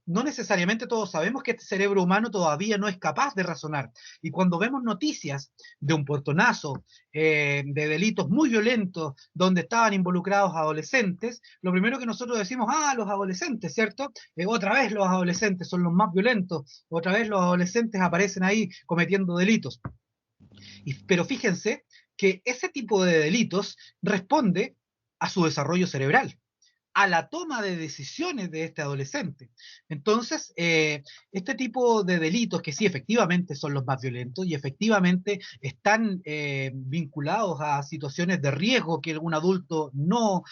No necesariamente todos sabemos que este cerebro humano todavía no es capaz de razonar. Y cuando vemos noticias de un portonazo, de delitos muy violentos donde estaban involucrados adolescentes, lo primero que nosotros decimos, los adolescentes, ¿cierto? Otra vez los adolescentes son los más violentos, otra vez los adolescentes aparecen ahí cometiendo delitos. Pero fíjense que ese tipo de delitos responde a su desarrollo cerebral, a la toma de decisiones de este adolescente. Entonces, este tipo de delitos, que sí, efectivamente son los más violentos y efectivamente están vinculados a situaciones de riesgo que un adulto no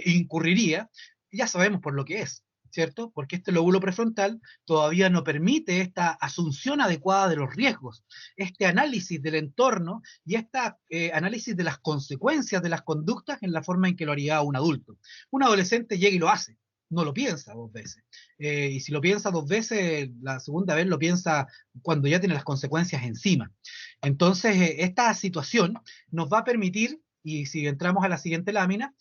incurriría, ya sabemos por lo que es, ¿cierto? Porque este lóbulo prefrontal todavía no permite esta asunción adecuada de los riesgos, este análisis del entorno y este análisis de las consecuencias de las conductas en la forma en que lo haría un adulto. Un adolescente llega y lo hace, no lo piensa 2 veces. Y si lo piensa 2 veces, la segunda vez lo piensa cuando ya tiene las consecuencias encima. Entonces, esta situación nos va a permitir, y si entramos a la siguiente lámina,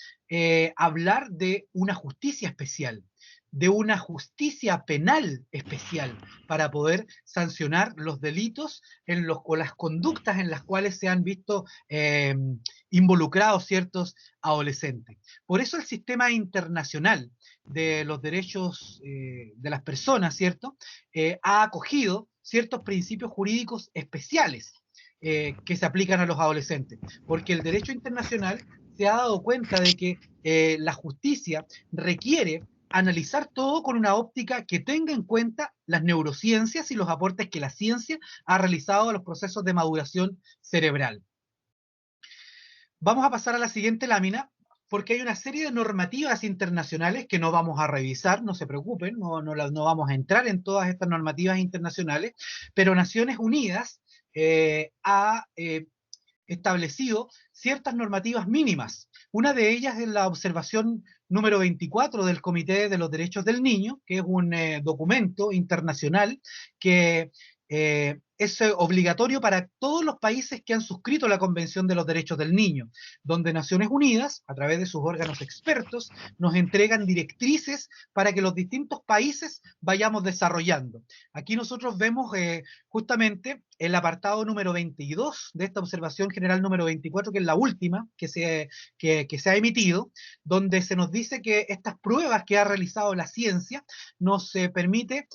hablar de una justicia especial, de una justicia penal especial para poder sancionar los delitos o las conductas en las cuales se han visto involucrados ciertos adolescentes. Por eso el sistema internacional de los derechos de las personas, ¿cierto?, ha acogido ciertos principios jurídicos especiales que se aplican a los adolescentes, porque el derecho internacional se ha dado cuenta de que la justicia requiere analizar todo con una óptica que tenga en cuenta las neurociencias y los aportes que la ciencia ha realizado a los procesos de maduración cerebral. Vamos a pasar a la siguiente lámina, porque hay una serie de normativas internacionales que no vamos a revisar, no se preocupen, no vamos a entrar en todas estas normativas internacionales, pero Naciones Unidas ha establecido ciertas normativas mínimas. Una de ellas es la observación número 24 del Comité de los Derechos del Niño, que es un documento internacional que es obligatorio para todos los países que han suscrito la Convención de los Derechos del Niño, donde Naciones Unidas, a través de sus órganos expertos, nos entregan directrices para que los distintos países vayamos desarrollando. Aquí nosotros vemos justamente el apartado número 22 de esta observación general número 24, que es la última que se ha emitido, donde se nos dice que estas pruebas que ha realizado la ciencia nos permite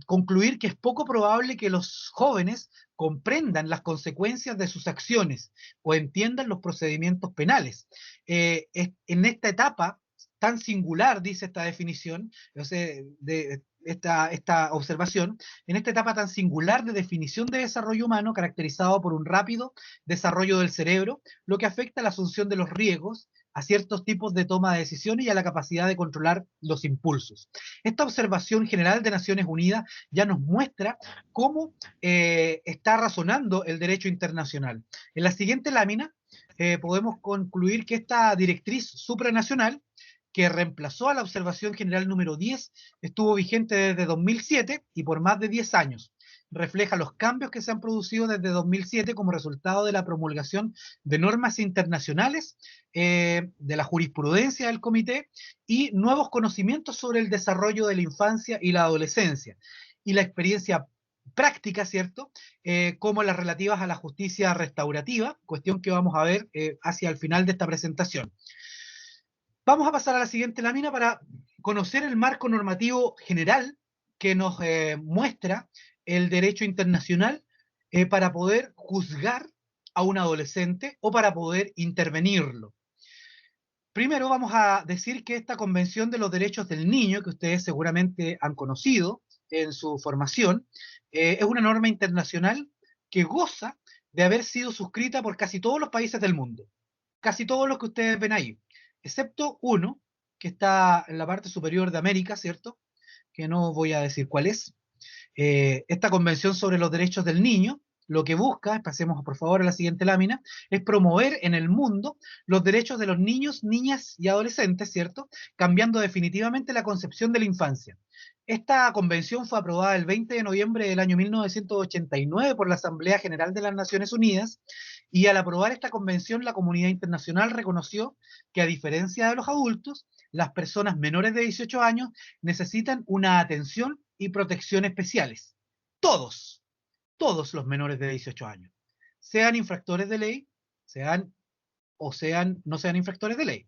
concluir que es poco probable que los jóvenes comprendan las consecuencias de sus acciones o entiendan los procedimientos penales. En esta etapa tan singular, dice esta definición, de esta observación, en esta etapa tan singular de definición de desarrollo humano, caracterizado por un rápido desarrollo del cerebro, lo que afecta a la asunción de los riesgos, a ciertos tipos de toma de decisiones y a la capacidad de controlar los impulsos. Esta observación general de Naciones Unidas ya nos muestra cómo está razonando el derecho internacional. En la siguiente lámina podemos concluir que esta directriz supranacional, que reemplazó a la observación general número 10, estuvo vigente desde 2007 y por más de 10 años. refleja los cambios que se han producido desde 2007 como resultado de la promulgación de normas internacionales, de la jurisprudencia del comité y nuevos conocimientos sobre el desarrollo de la infancia y la adolescencia y la experiencia práctica, ¿cierto? Como las relativas a la justicia restaurativa, cuestión que vamos a ver hacia el final de esta presentación. Vamos a pasar a la siguiente lámina para conocer el marco normativo general que nos muestra el derecho internacional para poder juzgar a un adolescente o para poder intervenirlo. Primero vamos a decir que esta Convención de los Derechos del Niño, que ustedes seguramente han conocido en su formación, es una norma internacional que goza de haber sido suscrita por casi todos los países del mundo, casi todos los que ustedes ven ahí, excepto uno que está en la parte superior de América, ¿cierto? Que no voy a decir cuál es. Esta Convención sobre los Derechos del Niño lo que busca, pasemos por favor a la siguiente lámina, es promover en el mundo los derechos de los niños, niñas y adolescentes, ¿cierto? Cambiando definitivamente la concepción de la infancia. Esta convención fue aprobada el 20 de noviembre del año 1989 por la Asamblea General de las Naciones Unidas y al aprobar esta convención la comunidad internacional reconoció que a diferencia de los adultos, las personas menores de 18 años necesitan una atención y protección especiales. Todos los menores de 18 años, sean infractores de ley, no sean infractores de ley.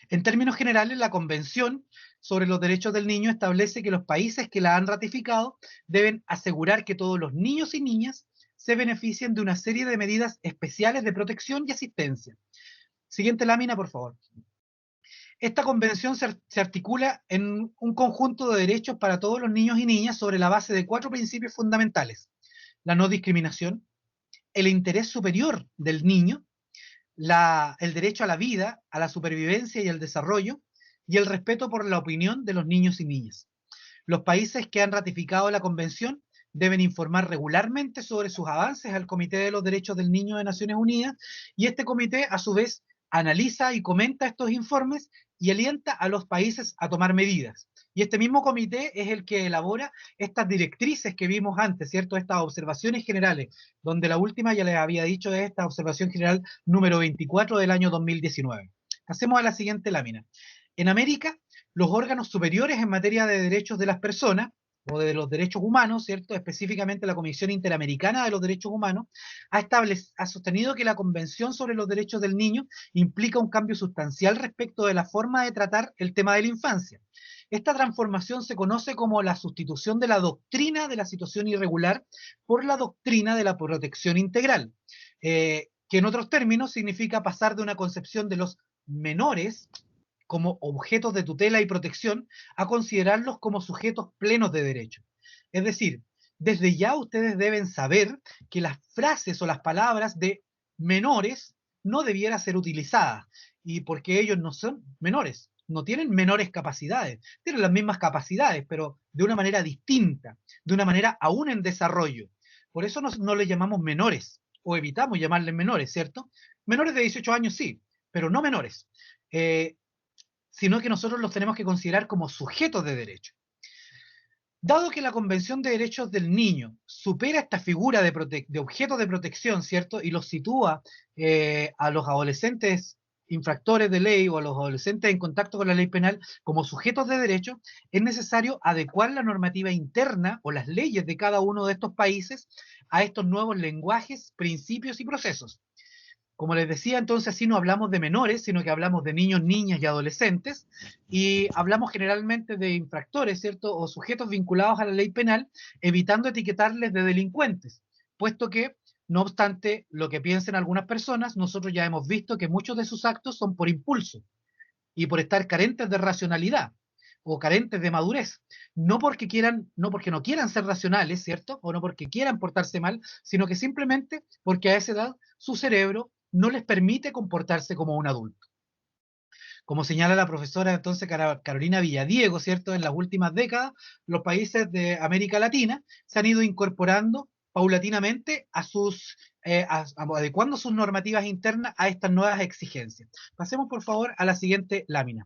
En términos generales, la Convención sobre los Derechos del Niño establece que los países que la han ratificado deben asegurar que todos los niños y niñas se beneficien de una serie de medidas especiales de protección y asistencia. Siguiente lámina, por favor. Esta convención se articula en un conjunto de derechos para todos los niños y niñas sobre la base de 4 principios fundamentales: la no discriminación, el interés superior del niño, el derecho a la vida, a la supervivencia y al desarrollo, y el respeto por la opinión de los niños y niñas. Los países que han ratificado la convención deben informar regularmente sobre sus avances al Comité de los Derechos del Niño de Naciones Unidas, y este comité, a su vez, analiza y comenta estos informes y alienta a los países a tomar medidas. Y este mismo comité es el que elabora estas directrices que vimos antes, ¿cierto? Estas observaciones generales, donde la última, ya les había dicho, es esta observación general número 24 del año 2019. Pasemos a la siguiente lámina. En América, los órganos superiores en materia de derechos de las personas, o de los derechos humanos, ¿cierto? Específicamente la Comisión Interamericana de los Derechos Humanos, ha sostenido que la Convención sobre los Derechos del Niño implica un cambio sustancial respecto de la forma de tratar el tema de la infancia. Esta transformación se conoce como la sustitución de la doctrina de la situación irregular por la doctrina de la protección integral, que en otros términos significa pasar de una concepción de los menores como objetos de tutela y protección a considerarlos como sujetos plenos de derecho. Es decir, desde ya ustedes deben saber que las frases o las palabras de menores no debieran ser utilizadas, y porque ellos no son menores, no tienen menores capacidades, tienen las mismas capacidades, pero de una manera distinta, de una manera aún en desarrollo. Por eso no les llamamos menores, o evitamos llamarles menores, ¿cierto? Menores de 18 años sí, pero no menores. Sino que nosotros los tenemos que considerar como sujetos de derecho. Dado que la Convención de Derechos del Niño supera esta figura de objeto de protección, ¿cierto? Y los sitúa a los adolescentes infractores de ley o a los adolescentes en contacto con la ley penal como sujetos de derecho, es necesario adecuar la normativa interna o las leyes de cada uno de estos países a estos nuevos lenguajes, principios y procesos. Como les decía, entonces así no hablamos de menores, sino que hablamos de niños, niñas y adolescentes, y hablamos generalmente de infractores, ¿cierto? O sujetos vinculados a la ley penal, evitando etiquetarles de delincuentes, puesto que, no obstante lo que piensen algunas personas, nosotros ya hemos visto que muchos de sus actos son por impulso y por estar carentes de racionalidad o carentes de madurez, no porque no quieran ser racionales, ¿cierto? O no porque quieran portarse mal, sino que simplemente porque a esa edad su cerebro no les permite comportarse como un adulto. Como señala la profesora entonces Carolina Villadiego, ¿cierto? En las últimas décadas, los países de América Latina se han ido incorporando paulatinamente adecuando sus normativas internas a estas nuevas exigencias. Pasemos, por favor, a la siguiente lámina.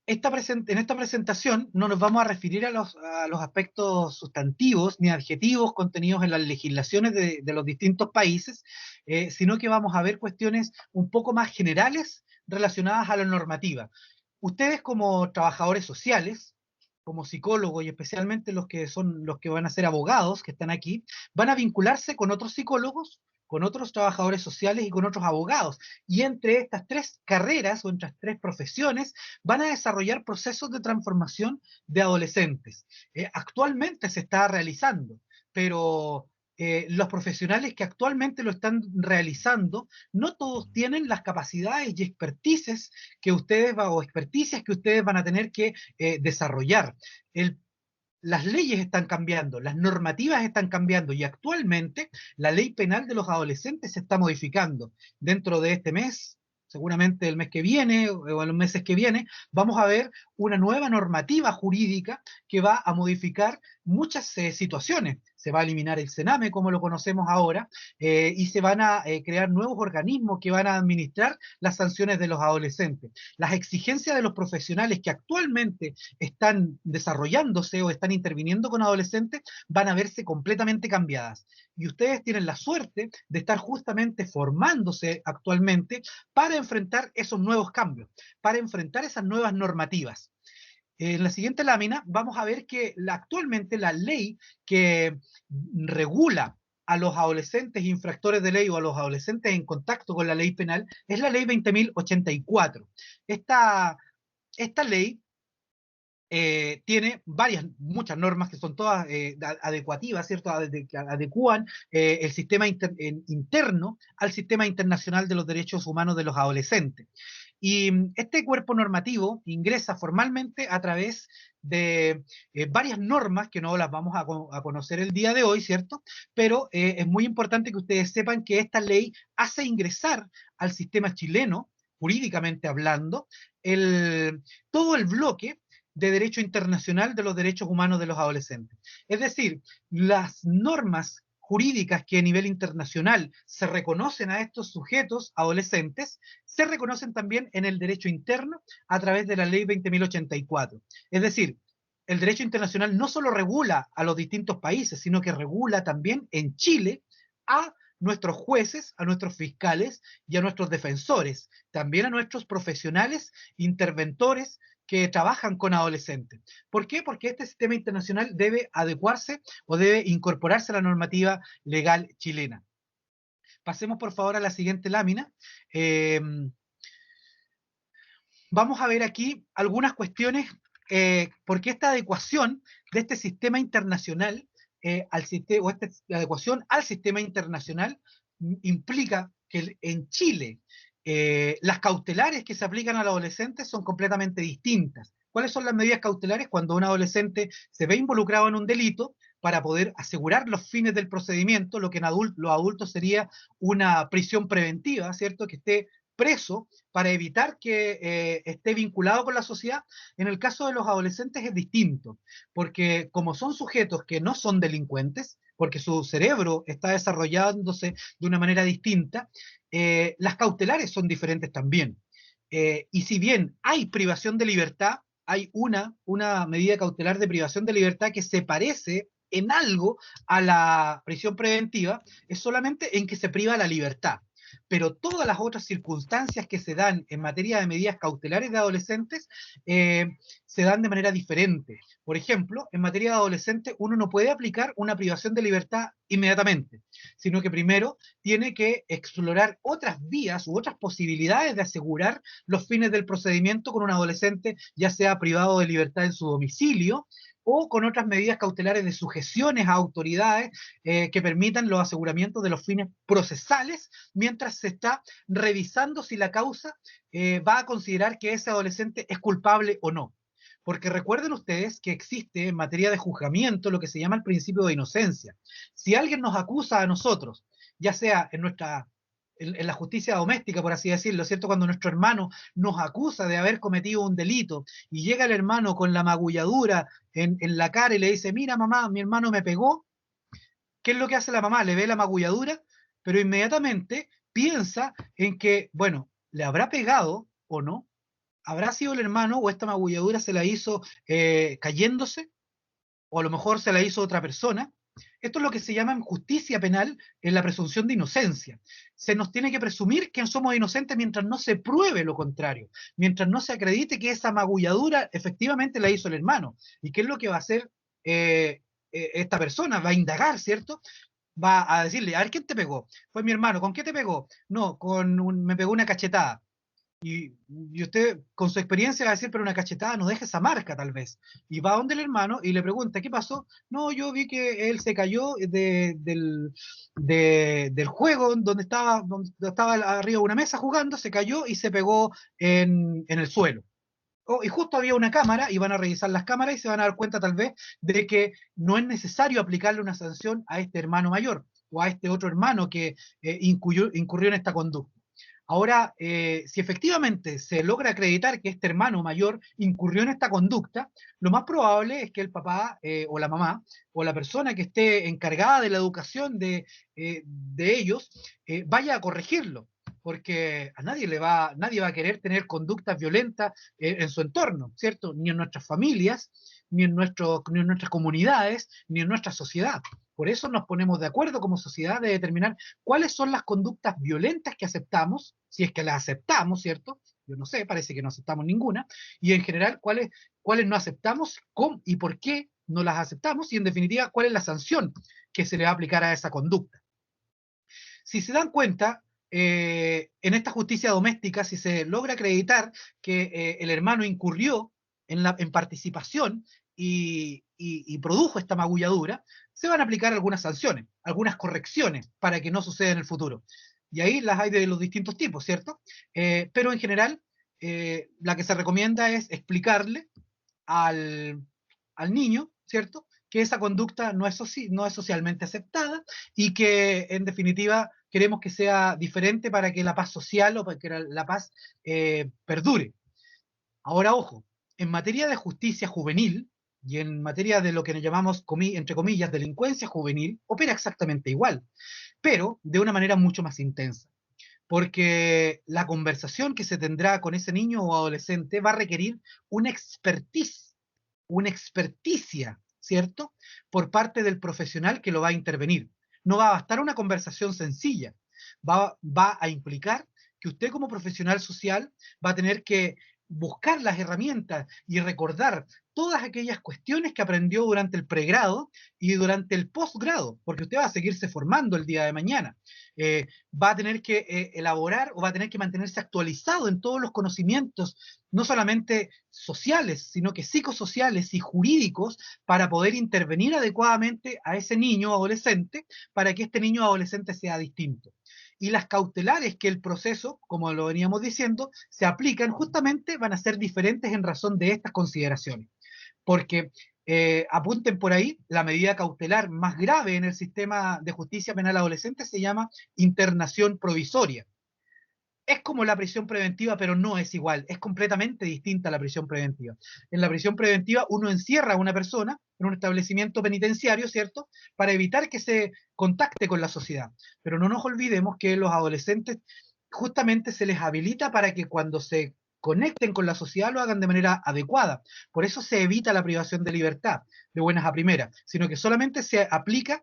En esta presentación no nos vamos a referir a los aspectos sustantivos ni adjetivos contenidos en las legislaciones de los distintos países, sino que vamos a ver cuestiones un poco más generales relacionadas a la normativa. Ustedes como trabajadores sociales, como psicólogos y especialmente los que van a ser abogados que están aquí, van a vincularse con otros psicólogos, con otros trabajadores sociales y con otros abogados. Y entre estas tres carreras o entre estas tres profesiones van a desarrollar procesos de transformación de adolescentes. Actualmente se está realizando, pero los profesionales que actualmente lo están realizando, no todos tienen las capacidades y expertices que ustedes van a tener que desarrollar. El las leyes están cambiando, las normativas están cambiando y actualmente la ley penal de los adolescentes se está modificando. Dentro de este mes, seguramente el mes que viene o en los meses que vienen, vamos a ver una nueva normativa jurídica que va a modificar muchas situaciones. Se va a eliminar el CENAME como lo conocemos ahora y se van a crear nuevos organismos que van a administrar las sanciones de los adolescentes. Las exigencias de los profesionales que actualmente están desarrollándose o están interviniendo con adolescentes van a verse completamente cambiadas. Y ustedes tienen la suerte de estar justamente formándose actualmente para enfrentar esos nuevos cambios, para enfrentar esas nuevas normativas. En la siguiente lámina vamos a ver que actualmente la ley que regula a los adolescentes infractores de ley o a los adolescentes en contacto con la ley penal es la ley 20.084. Esta ley tiene muchas normas que son todas adecuativas, ¿cierto? Que adecúan el sistema interno al sistema internacional de los derechos humanos de los adolescentes. Y este cuerpo normativo ingresa formalmente a través de varias normas que no las vamos a conocer el día de hoy, ¿cierto? Pero es muy importante que ustedes sepan que esta ley hace ingresar al sistema chileno, jurídicamente hablando, todo el bloque de derecho internacional de los derechos humanos de los adolescentes. Es decir, las normas jurídicas que a nivel internacional se reconocen a estos sujetos adolescentes, se reconocen también en el derecho interno a través de la ley 20.084. Es decir, el derecho internacional no solo regula a los distintos países, sino que regula también en Chile a nuestros jueces, a nuestros fiscales y a nuestros defensores, también a nuestros profesionales, interventores que trabajan con adolescentes. ¿Por qué? Porque este sistema internacional debe adecuarse o debe incorporarse a la normativa legal chilena. Pasemos por favor a la siguiente lámina. Vamos a ver aquí algunas cuestiones, porque esta adecuación de este sistema internacional o esta adecuación al sistema internacional implica que en Chile las cautelares que se aplican al adolescente son completamente distintas. ¿Cuáles son las medidas cautelares? Cuando un adolescente se ve involucrado en un delito, para poder asegurar los fines del procedimiento, lo que en los adultos sería una prisión preventiva, ¿cierto? Que esté preso para evitar que esté vinculado con la sociedad. En el caso de los adolescentes es distinto, porque como son sujetos que no son delincuentes, porque su cerebro está desarrollándose de una manera distinta, las cautelares son diferentes también. Y si bien hay privación de libertad, hay una medida cautelar de privación de libertad que se parece en algo a la prisión preventiva, es solamente en que se priva la libertad. Pero todas las otras circunstancias que se dan en materia de medidas cautelares de adolescentes se dan de manera diferente. Por ejemplo, en materia de adolescentes uno no puede aplicar una privación de libertad inmediatamente, sino que primero tiene que explorar otras vías u otras posibilidades de asegurar los fines del procedimiento con un adolescente, ya sea privado de libertad en su domicilio, o con otras medidas cautelares de sujeciones a autoridades que permitan los aseguramientos de los fines procesales mientras se está revisando si la causa va a considerar que ese adolescente es culpable o no. Porque recuerden ustedes que existe en materia de juzgamiento lo que se llama el principio de inocencia. Si alguien nos acusa a nosotros, ya sea en la justicia doméstica, por así decirlo, ¿cierto? Cuando nuestro hermano nos acusa de haber cometido un delito y llega el hermano con la magulladura en la cara y le dice, mira mamá, mi hermano me pegó, ¿qué es lo que hace la mamá? Le ve la magulladura, pero inmediatamente piensa en que, bueno, ¿le habrá pegado o no? ¿habrá sido el hermano o esta magulladura se la hizo cayéndose? O a lo mejor se la hizo otra persona. Esto es lo que se llama en justicia penal en la presunción de inocencia. Se nos tiene que presumir que somos inocentes mientras no se pruebe lo contrario, mientras no se acredite que esa magulladura efectivamente la hizo el hermano. ¿Y qué es lo que va a hacer esta persona? Va a indagar, ¿cierto? Va a decirle, a ver, ¿quién te pegó? Fue mi hermano. ¿Con qué te pegó? No, me pegó una cachetada. Y usted, con su experiencia, va a decir, pero una cachetada no deja esa marca, tal vez. Y va donde el hermano y le pregunta, ¿qué pasó? No, yo vi que él se cayó del juego donde estaba arriba de una mesa jugando, se cayó y se pegó en el suelo. Oh, y justo había una cámara, y van a revisar las cámaras y se van a dar cuenta tal vez de que no es necesario aplicarle una sanción a este hermano mayor o a este otro hermano que incurrió en esta conducta. Ahora, si efectivamente se logra acreditar que este hermano mayor incurrió en esta conducta, lo más probable es que el papá o la mamá o la persona que esté encargada de la educación de ellos vaya a corregirlo, porque a nadie va a querer tener conductas violentas en su entorno, ¿cierto? Ni en nuestras familias, ni en nuestras comunidades, ni en nuestra sociedad. Por eso nos ponemos de acuerdo como sociedad de determinar cuáles son las conductas violentas que aceptamos, si es que las aceptamos, ¿cierto? Yo no sé, parece que no aceptamos ninguna, y en general cuáles no aceptamos y por qué no las aceptamos, y en definitiva cuál es la sanción que se le va a aplicar a esa conducta. Si se dan cuenta, en esta justicia doméstica, si se logra acreditar que el hermano incurrió en participación y produjo esta magulladura, se van a aplicar algunas sanciones, algunas correcciones para que no suceda en el futuro. Y ahí las hay de los distintos tipos, ¿cierto? Pero en general, la que se recomienda es explicarle al niño, ¿cierto? Que esa conducta no es socialmente aceptada y que en definitiva queremos que sea diferente para que la paz social o para que la paz perdure. Ahora, ojo, en materia de justicia juvenil y en materia de lo que nos llamamos, entre comillas, delincuencia juvenil, opera exactamente igual, pero de una manera mucho más intensa. Porque la conversación que se tendrá con ese niño o adolescente va a requerir una expertise, una experticia, ¿cierto? Por parte del profesional que lo va a intervenir. No va a bastar una conversación sencilla, va a implicar que usted como profesional social va a tener que buscar las herramientas y recordar todas aquellas cuestiones que aprendió durante el pregrado y durante el posgrado, porque usted va a seguirse formando el día de mañana. Va a tener que elaborar o va a tener que mantenerse actualizado en todos los conocimientos, no solamente sociales, sino que psicosociales y jurídicos, para poder intervenir adecuadamente a ese niño o adolescente, para que este niño o adolescente sea distinto. Y las cautelares que el proceso, como lo veníamos diciendo, se aplican justamente van a ser diferentes en razón de estas consideraciones. Porque apunten por ahí, la medida cautelar más grave en el sistema de justicia penal adolescente se llama internación provisoria. Es como la prisión preventiva, pero no es igual, es completamente distinta a la prisión preventiva. En la prisión preventiva uno encierra a una persona en un establecimiento penitenciario, ¿cierto?, para evitar que se contacte con la sociedad. Pero no nos olvidemos que los adolescentes justamente se les habilita para que cuando se conecten con la sociedad lo hagan de manera adecuada. Por eso se evita la privación de libertad de buenas a primeras, sino que solamente se aplica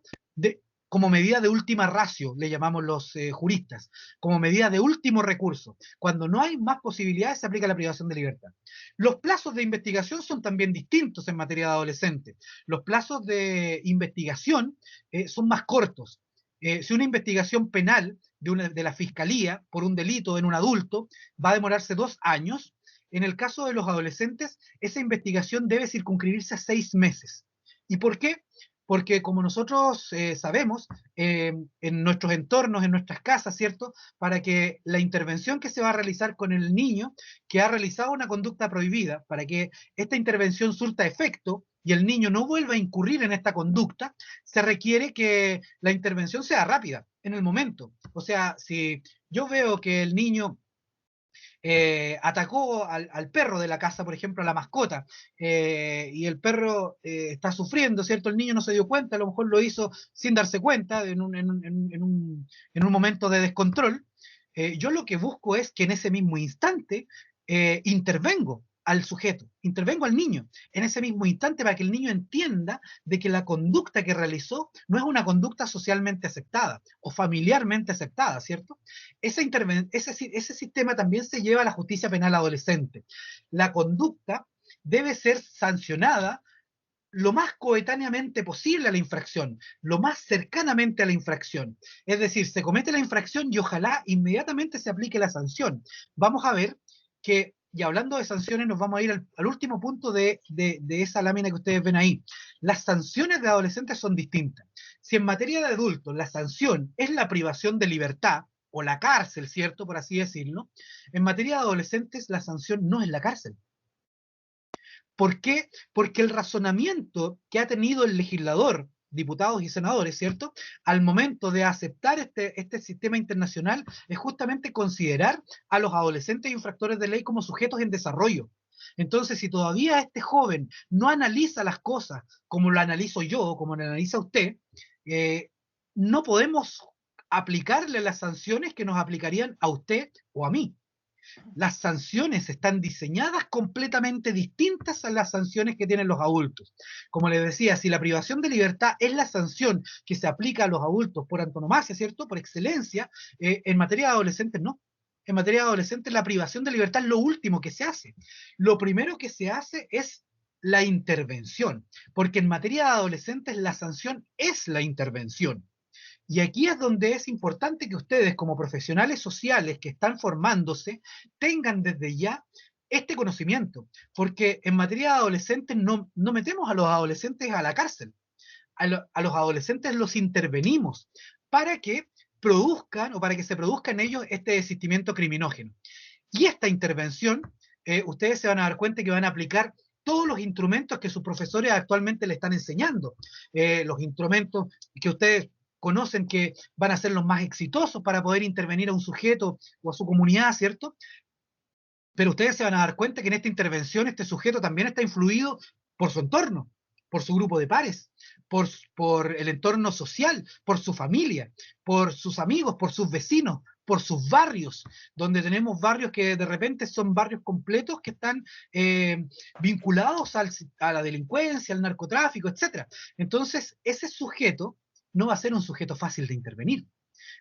como medida de última ratio, le llamamos los juristas, como medida de último recurso. Cuando no hay más posibilidades, se aplica la privación de libertad. Los plazos de investigación son también distintos en materia de adolescentes. Los plazos de investigación son más cortos. Si una investigación penal de la fiscalía por un delito en un adulto va a demorarse 2 años, en el caso de los adolescentes, esa investigación debe circunscribirse a 6 meses. ¿Y por qué? Porque como nosotros sabemos, en nuestros entornos, en nuestras casas, ¿cierto? Para que la intervención que se va a realizar con el niño que ha realizado una conducta prohibida, para que esta intervención surta efecto y el niño no vuelva a incurrir en esta conducta, se requiere que la intervención sea rápida, en el momento. O sea, si yo veo que el niño atacó al perro de la casa, por ejemplo, a la mascota, y el perro está sufriendo, ¿cierto? El niño no se dio cuenta, a lo mejor lo hizo sin darse cuenta, en un momento de descontrol. Yo lo que busco es que en ese mismo instante intervengo al sujeto, intervengo al niño en ese mismo instante para que el niño entienda de que la conducta que realizó no es una conducta socialmente aceptada o familiarmente aceptada, ¿cierto? Ese sistema también se lleva a la justicia penal adolescente. La conducta debe ser sancionada lo más coetáneamente posible a la infracción, lo más cercanamente a la infracción. Es decir, se comete la infracción y ojalá inmediatamente se aplique la sanción. Vamos a ver que, y hablando de sanciones, nos vamos a ir al último punto de esa lámina que ustedes ven ahí. Las sanciones de adolescentes son distintas. Si en materia de adultos la sanción es la privación de libertad, o la cárcel, ¿cierto? Por así decirlo, en materia de adolescentes la sanción no es la cárcel. ¿Por qué? Porque el razonamiento que ha tenido el legislador, diputados y senadores, ¿cierto?, al momento de aceptar este sistema internacional es justamente considerar a los adolescentes infractores de ley como sujetos en desarrollo. Entonces, si todavía este joven no analiza las cosas como lo analizo yo, como lo analiza usted, no podemos aplicarle las sanciones que nos aplicarían a usted o a mí. Las sanciones están diseñadas completamente distintas a las sanciones que tienen los adultos. Como les decía, si la privación de libertad es la sanción que se aplica a los adultos por antonomasia, ¿cierto? Por excelencia, en materia de adolescentes no. En materia de adolescentes la privación de libertad es lo último que se hace. Lo primero que se hace es la intervención, porque en materia de adolescentes la sanción es la intervención. Y aquí es donde es importante que ustedes, como profesionales sociales que están formándose, tengan desde ya este conocimiento, porque en materia de adolescentes no metemos a los adolescentes a la cárcel, a los adolescentes los intervenimos para que produzcan o para que se produzca en ellos este desistimiento criminógeno. Y esta intervención, ustedes se van a dar cuenta que van a aplicar todos los instrumentos que sus profesores actualmente le están enseñando, los instrumentos que ustedes conocen que van a ser los más exitosos para poder intervenir a un sujeto o a su comunidad, ¿cierto? Pero ustedes se van a dar cuenta que en esta intervención este sujeto también está influido por su entorno, por su grupo de pares, por el entorno social, por su familia, por sus amigos, por sus vecinos, por sus barrios, donde tenemos barrios que de repente son barrios completos que están vinculados a la delincuencia, al narcotráfico, etc. Entonces, ese sujeto no va a ser un sujeto fácil de intervenir.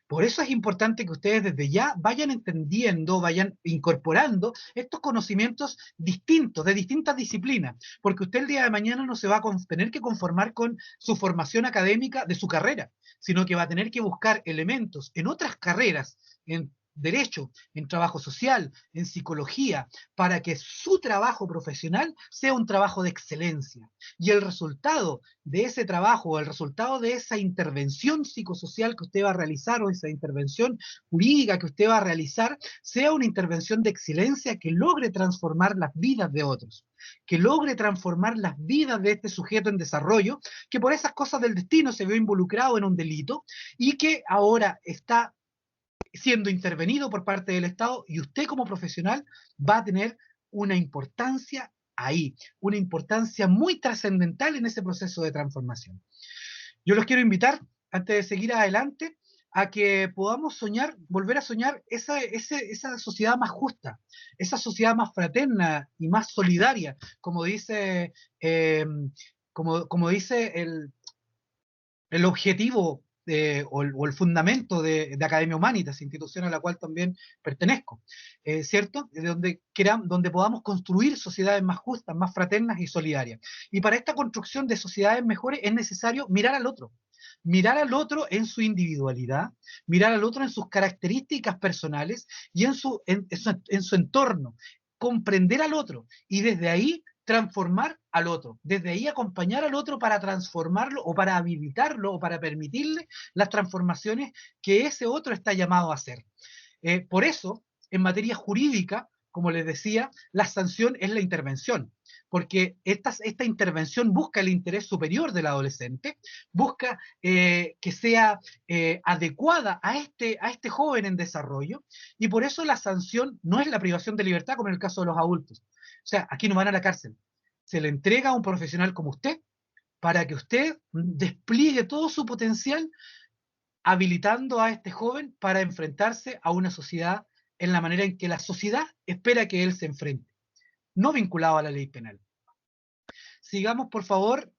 Por eso es importante que ustedes desde ya vayan entendiendo, vayan incorporando estos conocimientos distintos, de distintas disciplinas, porque usted el día de mañana no se va a tener que conformar con su formación académica de su carrera, sino que va a tener que buscar elementos en otras carreras, en derecho, en trabajo social, en psicología, para que su trabajo profesional sea un trabajo de excelencia. Y el resultado de ese trabajo, el resultado de esa intervención psicosocial que usted va a realizar o esa intervención jurídica que usted va a realizar, sea una intervención de excelencia que logre transformar las vidas de otros, que logre transformar las vidas de este sujeto en desarrollo, que por esas cosas del destino se vio involucrado en un delito y que ahora está siendo intervenido por parte del Estado, y usted como profesional va a tener una importancia ahí, una importancia muy trascendental en ese proceso de transformación. Yo los quiero invitar, antes de seguir adelante, a que podamos soñar, volver a soñar esa sociedad más justa, esa sociedad más fraterna y más solidaria, como dice, como dice el objetivo o el fundamento de Academia Humanitas, institución a la cual también pertenezco, ¿cierto? Donde podamos construir sociedades más justas, más fraternas y solidarias. Y para esta construcción de sociedades mejores es necesario mirar al otro en su individualidad, mirar al otro en sus características personales y en su entorno, comprender al otro y desde ahí transformar al otro, desde ahí acompañar al otro para transformarlo o para habilitarlo o para permitirle las transformaciones que ese otro está llamado a hacer. Por eso, en materia jurídica, como les decía, la sanción es la intervención, porque esta intervención busca el interés superior del adolescente, busca que sea adecuada a este joven en desarrollo, y por eso la sanción no es la privación de libertad como en el caso de los adultos. O sea, aquí no van a la cárcel, se le entrega a un profesional como usted para que usted despliegue todo su potencial habilitando a este joven para enfrentarse a una sociedad en la manera en que la sociedad espera que él se enfrente, no vinculado a la ley penal. Sigamos, por favor.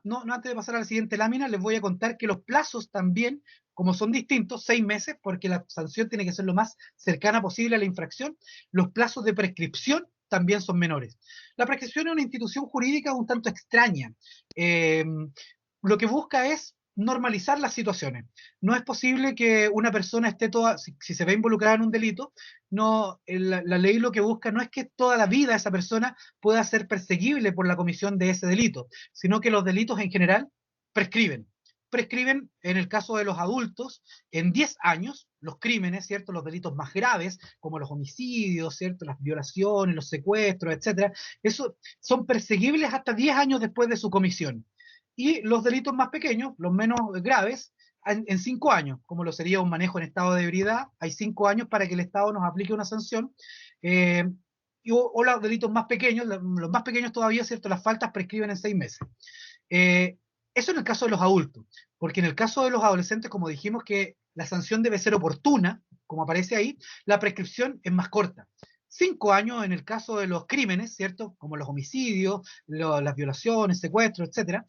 No, antes de pasar a la siguiente lámina, les voy a contar que los plazos también, como son distintos, 6 meses, porque la sanción tiene que ser lo más cercana posible a la infracción, los plazos de prescripción también son menores. La prescripción es una institución jurídica un tanto extraña. Lo que busca es normalizar las situaciones. No es posible que una persona esté toda, si se ve involucrada en un delito, no, la ley lo que busca no es que toda la vida esa persona pueda ser perseguible por la comisión de ese delito, sino que los delitos en general prescriben. Prescriben, en el caso de los adultos, en 10 años, los crímenes, ¿cierto? Los delitos más graves, como los homicidios, ¿cierto? Las violaciones, los secuestros, etcétera, eso son perseguibles hasta 10 años después de su comisión. Y los delitos más pequeños, los menos graves, en 5 años, como lo sería un manejo en estado de ebriedad, hay 5 años para que el Estado nos aplique una sanción, o los delitos más pequeños, los más pequeños todavía, ¿cierto? Las faltas prescriben en 6 meses. Eso en el caso de los adultos, porque en el caso de los adolescentes, como dijimos que la sanción debe ser oportuna, como aparece ahí, la prescripción es más corta. 5 años en el caso de los crímenes, ¿cierto? Como los homicidios, las violaciones, secuestros, etcétera.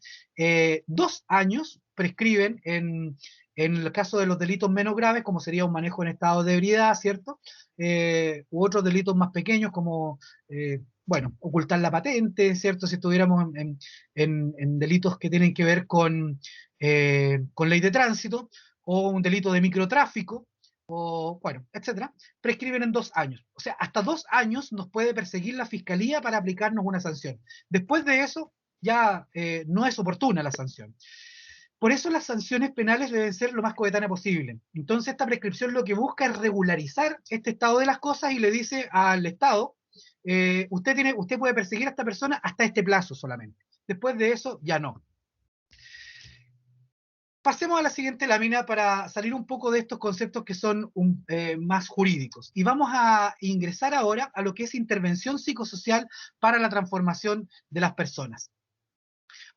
2 años prescriben en el caso de los delitos menos graves, como sería un manejo en estado de ebriedad, ¿cierto? U otros delitos más pequeños como, ocultar la patente, ¿cierto? Si estuviéramos en delitos que tienen que ver con ley de tránsito, o un delito de microtráfico, etcétera, prescriben en 2 años. O sea, hasta 2 años nos puede perseguir la fiscalía para aplicarnos una sanción. Después de eso, ya no es oportuna la sanción. Por eso las sanciones penales deben ser lo más coetánea posible. Entonces esta prescripción lo que busca es regularizar este estado de las cosas y le dice al Estado, usted puede perseguir a esta persona hasta este plazo solamente. Después de eso, ya no. Pasemos a la siguiente lámina para salir un poco de estos conceptos que son más jurídicos. Y vamos a ingresar ahora a lo que es intervención psicosocial para la transformación de las personas.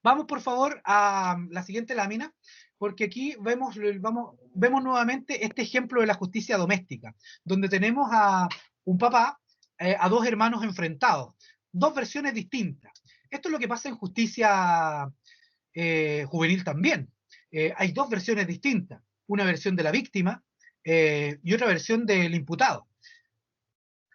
Vamos, por favor, a la siguiente lámina, porque aquí vemos nuevamente este ejemplo de la justicia doméstica, donde tenemos a un papá, a 2 hermanos enfrentados, 2 versiones distintas. Esto es lo que pasa en justicia juvenil también. Hay 2 versiones distintas, una versión de la víctima y otra versión del imputado.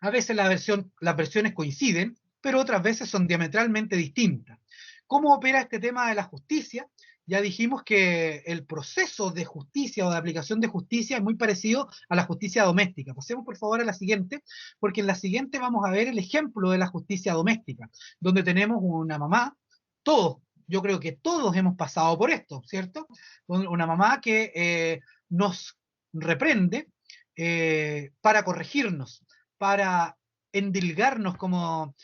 A veces las versiones coinciden, pero otras veces son diametralmente distintas. ¿Cómo opera este tema de la justicia? Ya dijimos que el proceso de justicia o de aplicación de justicia es muy parecido a la justicia doméstica. Pasemos por favor a la siguiente, porque en la siguiente vamos a ver el ejemplo de la justicia doméstica, donde tenemos una mamá, yo creo que todos hemos pasado por esto, ¿cierto? Una mamá que nos reprende para corregirnos, para endilgarnos, como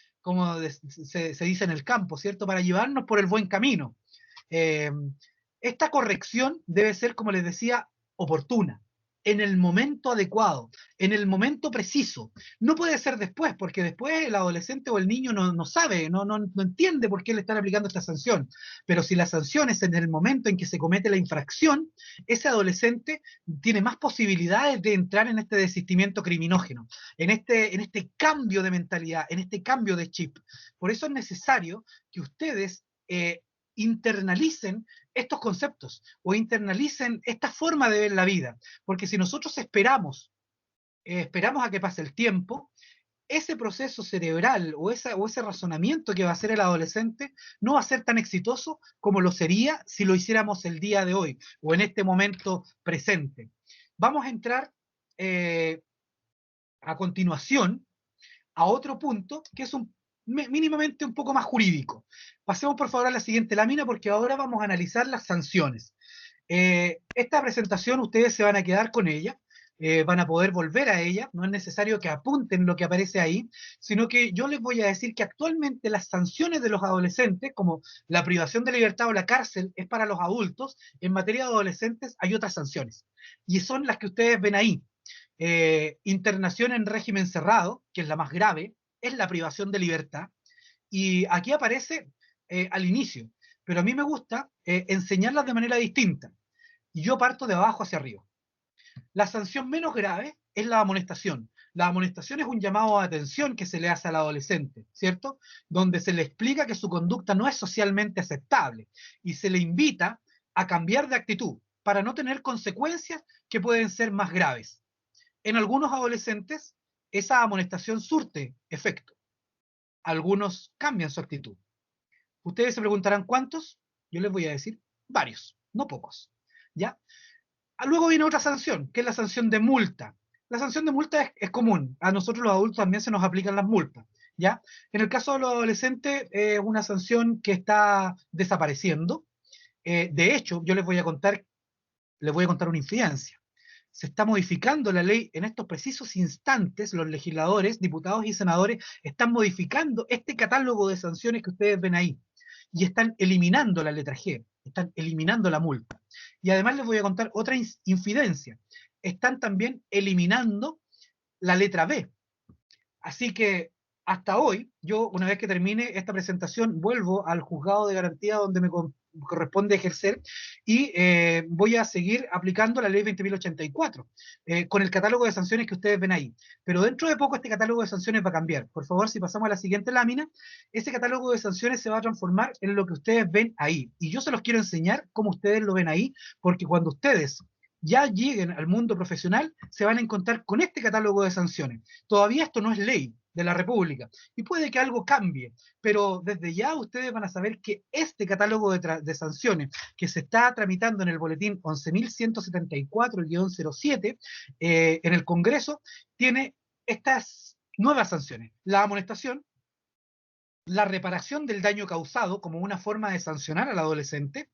se dice en el campo, ¿cierto? Para llevarnos por el buen camino. Esta corrección debe ser, como les decía, oportuna, en el momento adecuado, en el momento preciso. No puede ser después, porque después el adolescente o el niño no sabe, no entiende por qué le están aplicando esta sanción. Pero si la sanción es en el momento en que se comete la infracción, ese adolescente tiene más posibilidades de entrar en este desistimiento criminógeno, en este cambio de mentalidad, en este cambio de chip. Por eso es necesario que ustedes internalicen estos conceptos o internalicen esta forma de ver la vida, porque si nosotros esperamos a que pase el tiempo, ese proceso cerebral o ese razonamiento que va a hacer el adolescente no va a ser tan exitoso como lo sería si lo hiciéramos el día de hoy o en este momento presente. Vamos a entrar a continuación a otro punto que es mínimamente un poco más jurídico. Pasemos por favor a la siguiente lámina, porque ahora vamos a analizar las sanciones. Esta presentación ustedes se van a quedar con ella, van a poder volver a ella, no es necesario que apunten lo que aparece ahí, sino que yo les voy a decir que actualmente las sanciones de los adolescentes, como la privación de libertad o la cárcel es para los adultos, en materia de adolescentes hay otras sanciones, y son las que ustedes ven ahí. Internación en régimen cerrado, que es la más grave, es la privación de libertad, y aquí aparece al inicio, pero a mí me gusta enseñarlas de manera distinta, y yo parto de abajo hacia arriba. La sanción menos grave es la amonestación. La amonestación es un llamado de atención que se le hace al adolescente, ¿cierto? Donde se le explica que su conducta no es socialmente aceptable y se le invita a cambiar de actitud para no tener consecuencias que pueden ser más graves. En algunos adolescentes, esa amonestación surte efecto. Algunos cambian su actitud. Ustedes se preguntarán cuántos, yo les voy a decir varios, no pocos, ¿ya? Luego viene otra sanción, que es la sanción de multa. La sanción de multa es común, a nosotros los adultos también se nos aplican las multas, ¿ya? En el caso de los adolescentes es una sanción que está desapareciendo. De hecho, yo les voy a contar una infidencia. Se está modificando la ley en estos precisos instantes. Los legisladores, diputados y senadores están modificando este catálogo de sanciones que ustedes ven ahí y están eliminando la letra G, están eliminando la multa. Y además les voy a contar otra infidencia. Están también eliminando la letra B. Así que hasta hoy, yo una vez que termine esta presentación, vuelvo al juzgado de garantía donde me corresponde ejercer y voy a seguir aplicando la ley 20.084 con el catálogo de sanciones que ustedes ven ahí. Pero dentro de poco este catálogo de sanciones va a cambiar. Por favor, si pasamos a la siguiente lámina, ese catálogo de sanciones se va a transformar en lo que ustedes ven ahí. Y yo se los quiero enseñar cómo ustedes lo ven ahí, porque cuando ustedes ya lleguen al mundo profesional, se van a encontrar con este catálogo de sanciones. Todavía esto no es ley de la República y puede que algo cambie, pero desde ya ustedes van a saber que este catálogo de sanciones que se está tramitando en el boletín 11.174-07 en el Congreso tiene estas nuevas sanciones: la amonestación, la reparación del daño causado como una forma de sancionar al adolescente,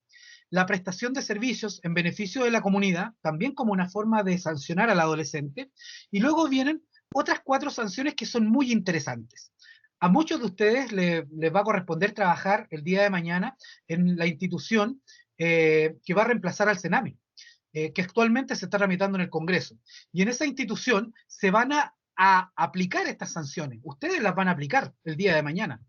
la prestación de servicios en beneficio de la comunidad, también como una forma de sancionar al adolescente, y luego vienen otras 4 sanciones que son muy interesantes. A muchos de ustedes les va a corresponder trabajar el día de mañana en la institución que va a reemplazar al Sename, que actualmente se está tramitando en el Congreso. Y en esa institución se van a aplicar estas sanciones. Ustedes las van a aplicar el día de mañana.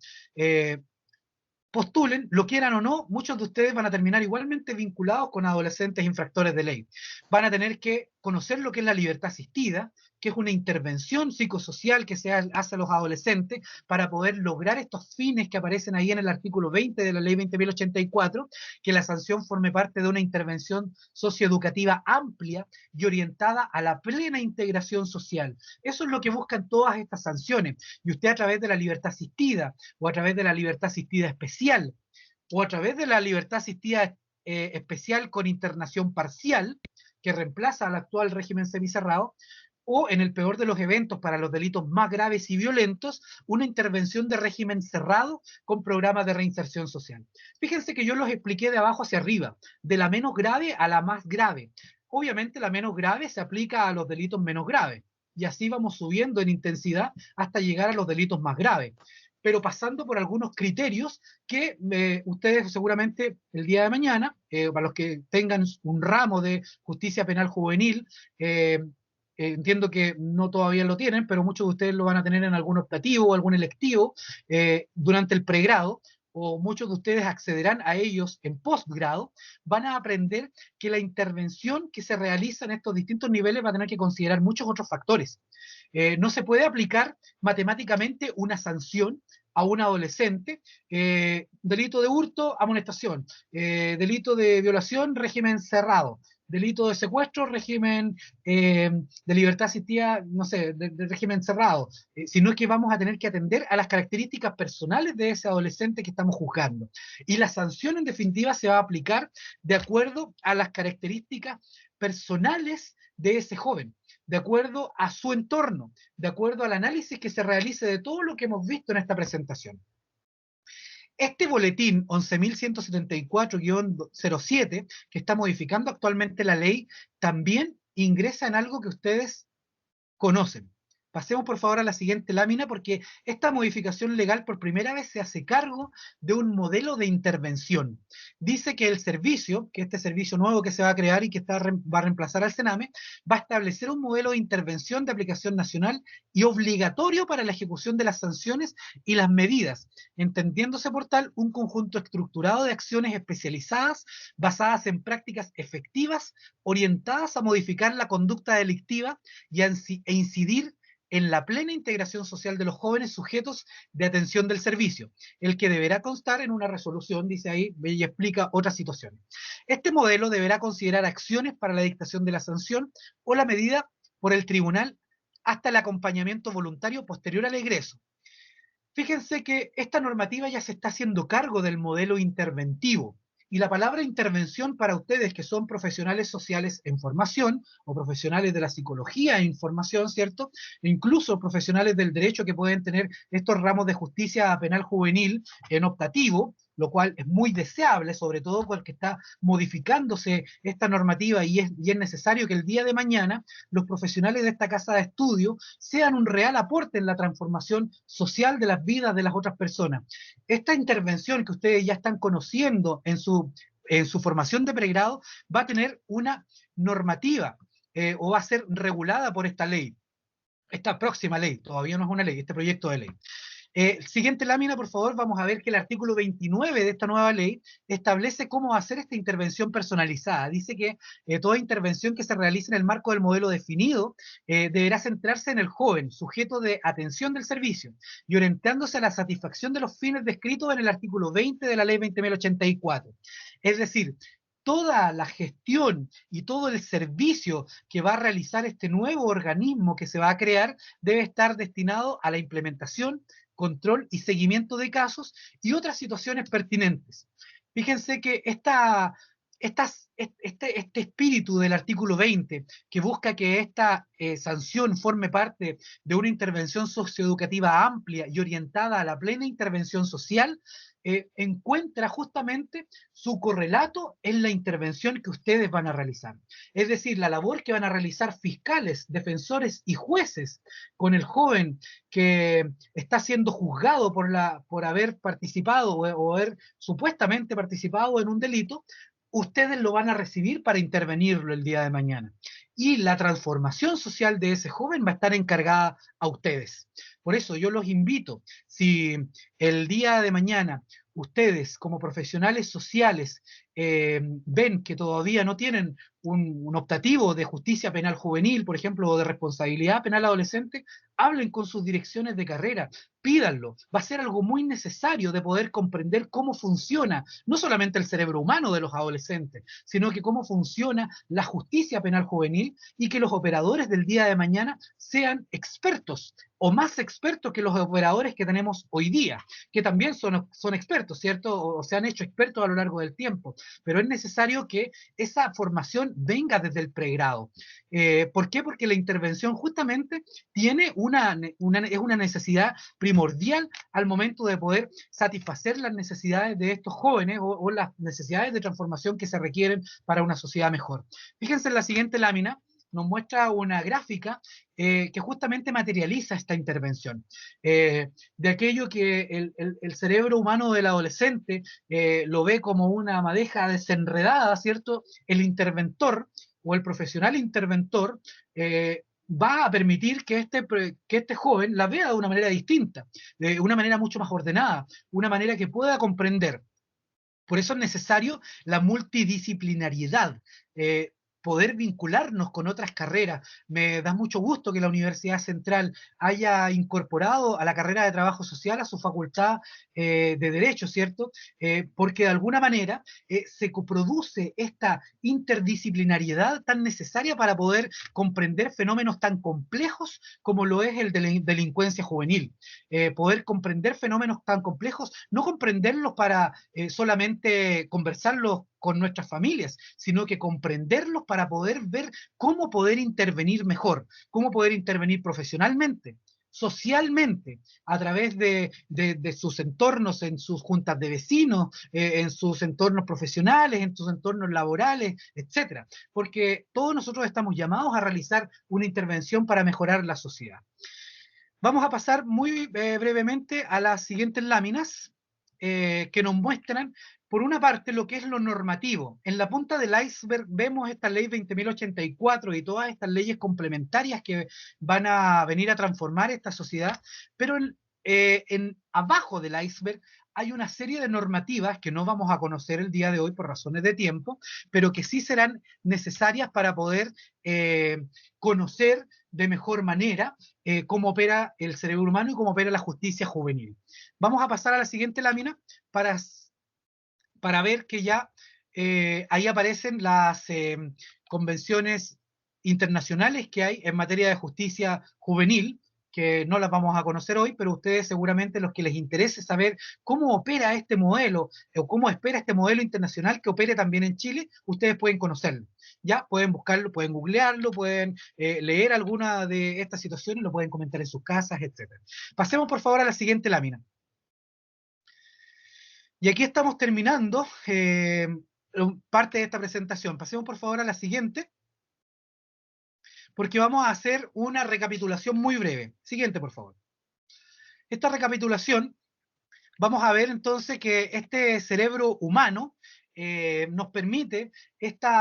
Postulen, lo quieran o no, muchos de ustedes van a terminar igualmente vinculados con adolescentes infractores de ley. Van a tener que conocer lo que es la libertad asistida, que es una intervención psicosocial que se hace a los adolescentes para poder lograr estos fines que aparecen ahí en el artículo 20 de la ley 20.084, que la sanción forme parte de una intervención socioeducativa amplia y orientada a la plena integración social. Eso es lo que buscan todas estas sanciones. Y usted a través de la libertad asistida, o a través de la libertad asistida especial, o a través de la libertad asistida especial con internación parcial, que reemplaza al actual régimen semicerrado, o en el peor de los eventos para los delitos más graves y violentos, una intervención de régimen cerrado con programas de reinserción social. Fíjense que yo los expliqué de abajo hacia arriba, de la menos grave a la más grave. Obviamente la menos grave se aplica a los delitos menos graves, y así vamos subiendo en intensidad hasta llegar a los delitos más graves, pero pasando por algunos criterios que ustedes seguramente el día de mañana, para los que tengan un ramo de justicia penal juvenil, entiendo que no todavía lo tienen, pero muchos de ustedes lo van a tener en algún optativo o algún electivo durante el pregrado, o muchos de ustedes accederán a ellos en postgrado. Van a aprender que la intervención que se realiza en estos distintos niveles va a tener que considerar muchos otros factores. No se puede aplicar matemáticamente una sanción a un adolescente, delito de hurto, amonestación, delito de violación, régimen cerrado, delito de secuestro, régimen de libertad asistida, no sé, de régimen cerrado, sino que vamos a tener que atender a las características personales de ese adolescente que estamos juzgando. Y la sanción, en definitiva, se va a aplicar de acuerdo a las características personales de ese joven, de acuerdo a su entorno, de acuerdo al análisis que se realice de todo lo que hemos visto en esta presentación. Este boletín 11.174-07, que está modificando actualmente la ley, también ingresa en algo que ustedes conocen. Pasemos por favor a la siguiente lámina, porque esta modificación legal por primera vez se hace cargo de un modelo de intervención. Dice que el servicio, que este servicio nuevo que se va a crear y que va a reemplazar al Sename, va a establecer un modelo de intervención de aplicación nacional y obligatorio para la ejecución de las sanciones y las medidas, entendiéndose por tal un conjunto estructurado de acciones especializadas basadas en prácticas efectivas orientadas a modificar la conducta delictiva e incidir en la plena integración social de los jóvenes sujetos de atención del servicio, el que deberá constar en una resolución, dice ahí, y explica otras situaciones. Este modelo deberá considerar acciones para la dictación de la sanción o la medida por el tribunal hasta el acompañamiento voluntario posterior al egreso. Fíjense que esta normativa ya se está haciendo cargo del modelo interventivo. Y la palabra intervención para ustedes que son profesionales sociales en formación o profesionales de la psicología en formación, ¿cierto? E incluso profesionales del derecho que pueden tener estos ramos de justicia penal juvenil en optativo, lo cual es muy deseable, sobre todo porque está modificándose esta normativa y es necesario que el día de mañana los profesionales de esta casa de estudio sean un real aporte en la transformación social de las vidas de las otras personas. Esta intervención que ustedes ya están conociendo en su formación de pregrado va a tener una normativa o va a ser regulada por esta ley, esta próxima ley, todavía no es una ley, este proyecto de ley. Siguiente lámina, por favor, vamos a ver que el artículo 29 de esta nueva ley establece cómo hacer esta intervención personalizada. Dice que toda intervención que se realice en el marco del modelo definido deberá centrarse en el joven, sujeto de atención del servicio, y orientándose a la satisfacción de los fines descritos en el artículo 20 de la ley 20.084. Es decir, toda la gestión y todo el servicio que va a realizar este nuevo organismo que se va a crear debe estar destinado a la implementación, control y seguimiento de casos y otras situaciones pertinentes. Fíjense que este espíritu del artículo 20, que busca que esta sanción forme parte de una intervención socioeducativa amplia y orientada a la plena intervención social, encuentra justamente su correlato en la intervención que ustedes van a realizar. Es decir, la labor que van a realizar fiscales, defensores y jueces con el joven que está siendo juzgado por haber participado o haber supuestamente participado en un delito, ustedes lo van a recibir para intervenirlo el día de mañana. Y la transformación social de ese joven va a estar encargada a ustedes. Por eso yo los invito, si el día de mañana ustedes como profesionales sociales ven que todavía no tienen un optativo de justicia penal juvenil, por ejemplo, o de responsabilidad penal adolescente, hablen con sus direcciones de carrera, pídanlo. Va a ser algo muy necesario de poder comprender cómo funciona no solamente el cerebro humano de los adolescentes, sino que cómo funciona la justicia penal juvenil y que los operadores del día de mañana sean expertos o más expertos que los operadores que tenemos hoy día, que también son expertos, ¿cierto? O se han hecho expertos a lo largo del tiempo, pero es necesario que esa formación venga desde el pregrado. ¿Por qué? Porque la intervención justamente tiene es una necesidad primordial al momento de poder satisfacer las necesidades de estos jóvenes o las necesidades de transformación que se requieren para una sociedad mejor. Fíjense en la siguiente lámina, nos muestra una gráfica que justamente materializa esta intervención. De aquello que el cerebro humano del adolescente lo ve como una madeja desenredada, ¿cierto? El interventor o el profesional interventor va a permitir que este joven la vea de una manera distinta, de una manera mucho más ordenada, una manera que pueda comprender. Por eso es necesario la multidisciplinariedad, poder vincularnos con otras carreras. Me da mucho gusto que la Universidad Central haya incorporado a la carrera de Trabajo Social a su facultad de Derecho, ¿cierto? Porque de alguna manera se produce esta interdisciplinariedad tan necesaria para poder comprender fenómenos tan complejos como lo es el de la delincuencia juvenil. Poder comprender fenómenos tan complejos, no comprenderlos para solamente conversarlos con nuestras familias, sino que comprenderlos para poder ver cómo poder intervenir mejor, cómo poder intervenir profesionalmente, socialmente, a través de sus entornos, en sus juntas de vecinos, en sus entornos profesionales, en sus entornos laborales, etcétera. Porque todos nosotros estamos llamados a realizar una intervención para mejorar la sociedad. Vamos a pasar muy brevemente a las siguientes láminas que nos muestran, por una parte, lo que es lo normativo. En la punta del iceberg vemos esta ley 20.084 y todas estas leyes complementarias que van a venir a transformar esta sociedad, pero abajo del iceberg hay una serie de normativas que no vamos a conocer el día de hoy por razones de tiempo, pero que sí serán necesarias para poder conocer de mejor manera cómo opera el cerebro humano y cómo opera la justicia juvenil. Vamos a pasar a la siguiente lámina para ver que ya ahí aparecen las convenciones internacionales que hay en materia de justicia juvenil, que no las vamos a conocer hoy, pero ustedes seguramente los que les interese saber cómo opera este modelo o cómo espera este modelo internacional que opere también en Chile, ustedes pueden conocerlo. Ya pueden buscarlo, pueden googlearlo, pueden leer alguna de estas situaciones, lo pueden comentar en sus casas, etc. Pasemos por favor a la siguiente lámina. Y aquí estamos terminando parte de esta presentación. Pasemos por favor a la siguiente, porque vamos a hacer una recapitulación muy breve. Siguiente, por favor. Esta recapitulación, vamos a ver entonces que este cerebro humano nos permite este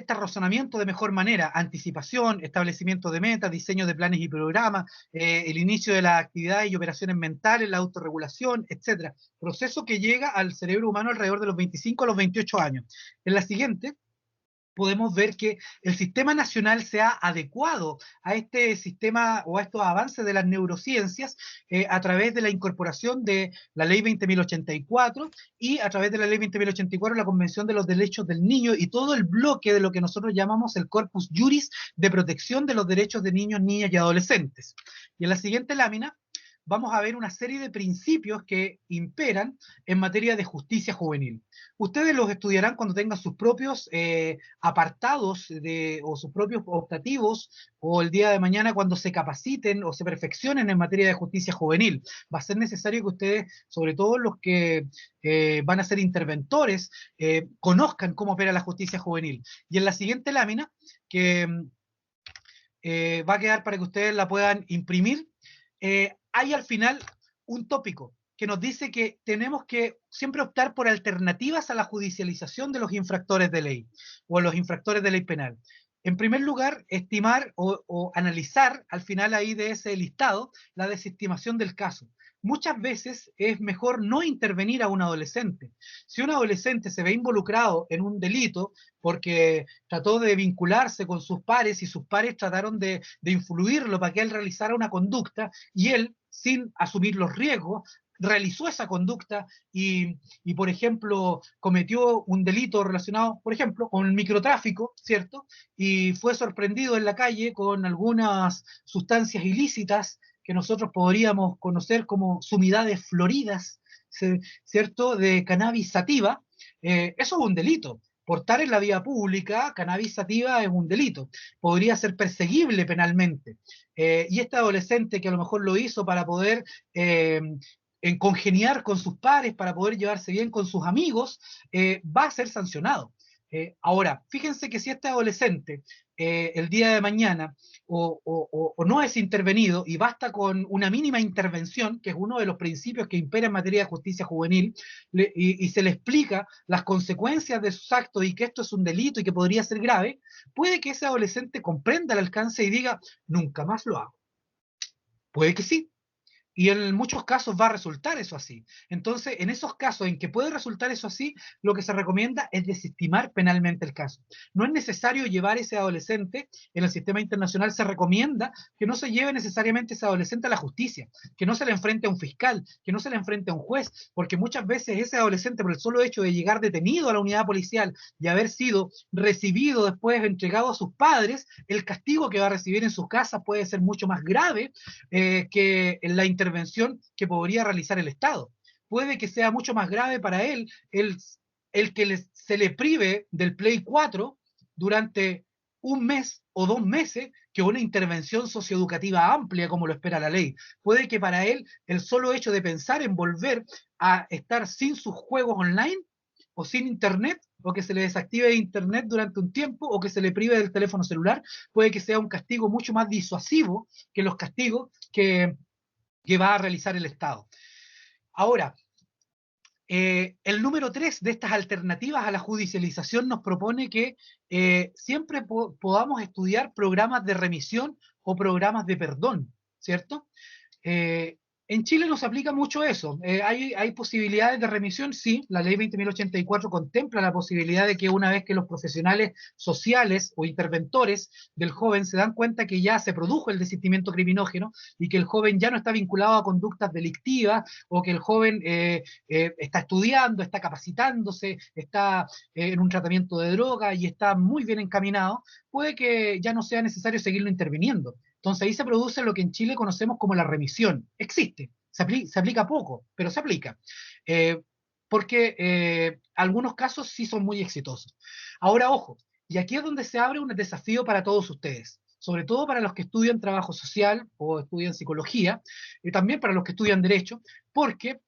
razonamiento de mejor manera, anticipación, establecimiento de metas, diseño de planes y programas, el inicio de las actividades y operaciones mentales, la autorregulación, etcétera. Proceso que llega al cerebro humano alrededor de los 25 a los 28 años. En la siguiente podemos ver que el sistema nacional se ha adecuado a este sistema o a estos avances de las neurociencias a través de la incorporación de la Ley 20.084 y a través de la Ley 20.084 la Convención de los Derechos del Niño y todo el bloque de lo que nosotros llamamos el Corpus Juris de protección de los derechos de niños, niñas y adolescentes. Y en la siguiente lámina vamos a ver una serie de principios que imperan en materia de justicia juvenil. Ustedes los estudiarán cuando tengan sus propios apartados o sus propios optativos, o el día de mañana cuando se capaciten o se perfeccionen en materia de justicia juvenil. Va a ser necesario que ustedes, sobre todo los que van a ser interventores, conozcan cómo opera la justicia juvenil. Y en la siguiente lámina, que va a quedar para que ustedes la puedan imprimir, hay al final un tópico que nos dice que tenemos que siempre optar por alternativas a la judicialización de los infractores de ley o a los infractores de ley penal. En primer lugar, estimar o analizar al final ahí de ese listado la desestimación del caso. Muchas veces es mejor no intervenir a un adolescente. Si un adolescente se ve involucrado en un delito porque trató de vincularse con sus pares y sus pares trataron de influirlo para que él realizara una conducta y él, sin asumir los riesgos, realizó esa conducta y, por ejemplo, cometió un delito relacionado, por ejemplo, con el microtráfico, ¿cierto? Y fue sorprendido en la calle con algunas sustancias ilícitas que nosotros podríamos conocer como sumidades floridas, ¿cierto? De cannabis sativa. Eso es un delito. Portar en la vía pública cannabis sativa es un delito. Podría ser perseguible penalmente. Y este adolescente que a lo mejor lo hizo para poder en congeniar con sus pares, para poder llevarse bien con sus amigos, va a ser sancionado. Ahora, fíjense que si este adolescente el día de mañana o no es intervenido y basta con una mínima intervención, que es uno de los principios que impera en materia de justicia juvenil, y se le explica las consecuencias de sus actos y que esto es un delito y que podría ser grave, puede que ese adolescente comprenda el alcance y diga, nunca más lo hago. Puede que sí. Y en muchos casos va a resultar eso así. Entonces, en esos casos en que puede resultar eso así, lo que se recomienda es desestimar penalmente el caso. No es necesario llevar ese adolescente, en el sistema internacional se recomienda que no se lleve necesariamente ese adolescente a la justicia, que no se le enfrente a un fiscal, que no se le enfrente a un juez, porque muchas veces ese adolescente, por el solo hecho de llegar detenido a la unidad policial y haber sido recibido después, entregado a sus padres, el castigo que va a recibir en sus casas puede ser mucho más grave que la intervención que podría realizar el Estado. Puede que sea mucho más grave para él el que se le prive del Play 4 durante un mes o 2 meses que una intervención socioeducativa amplia como lo espera la ley. Puede que para él el solo hecho de pensar en volver a estar sin sus juegos online o sin internet, o que se le desactive internet durante un tiempo, o que se le prive del teléfono celular, puede que sea un castigo mucho más disuasivo que los castigos que va a realizar el Estado. Ahora, el número 3 de estas alternativas a la judicialización nos propone que siempre podamos estudiar programas de remisión o programas de perdón, ¿cierto? En Chile no se aplica mucho eso. Hay posibilidades de remisión, sí. La ley 20.084 contempla la posibilidad de que una vez que los profesionales sociales o interventores del joven se dan cuenta que ya se produjo el desistimiento criminógeno y que el joven ya no está vinculado a conductas delictivas o que el joven está estudiando, está capacitándose, está en un tratamiento de droga y está muy bien encaminado, puede que ya no sea necesario seguirlo interviniendo. Entonces ahí se produce lo que en Chile conocemos como la remisión. Existe, se aplica poco, pero se aplica. Eh, porque algunos casos sí son muy exitosos. Ahora, ojo, y aquí es donde se abre un desafío para todos ustedes, sobre todo para los que estudian trabajo social o estudian psicología, y también para los que estudian derecho, porque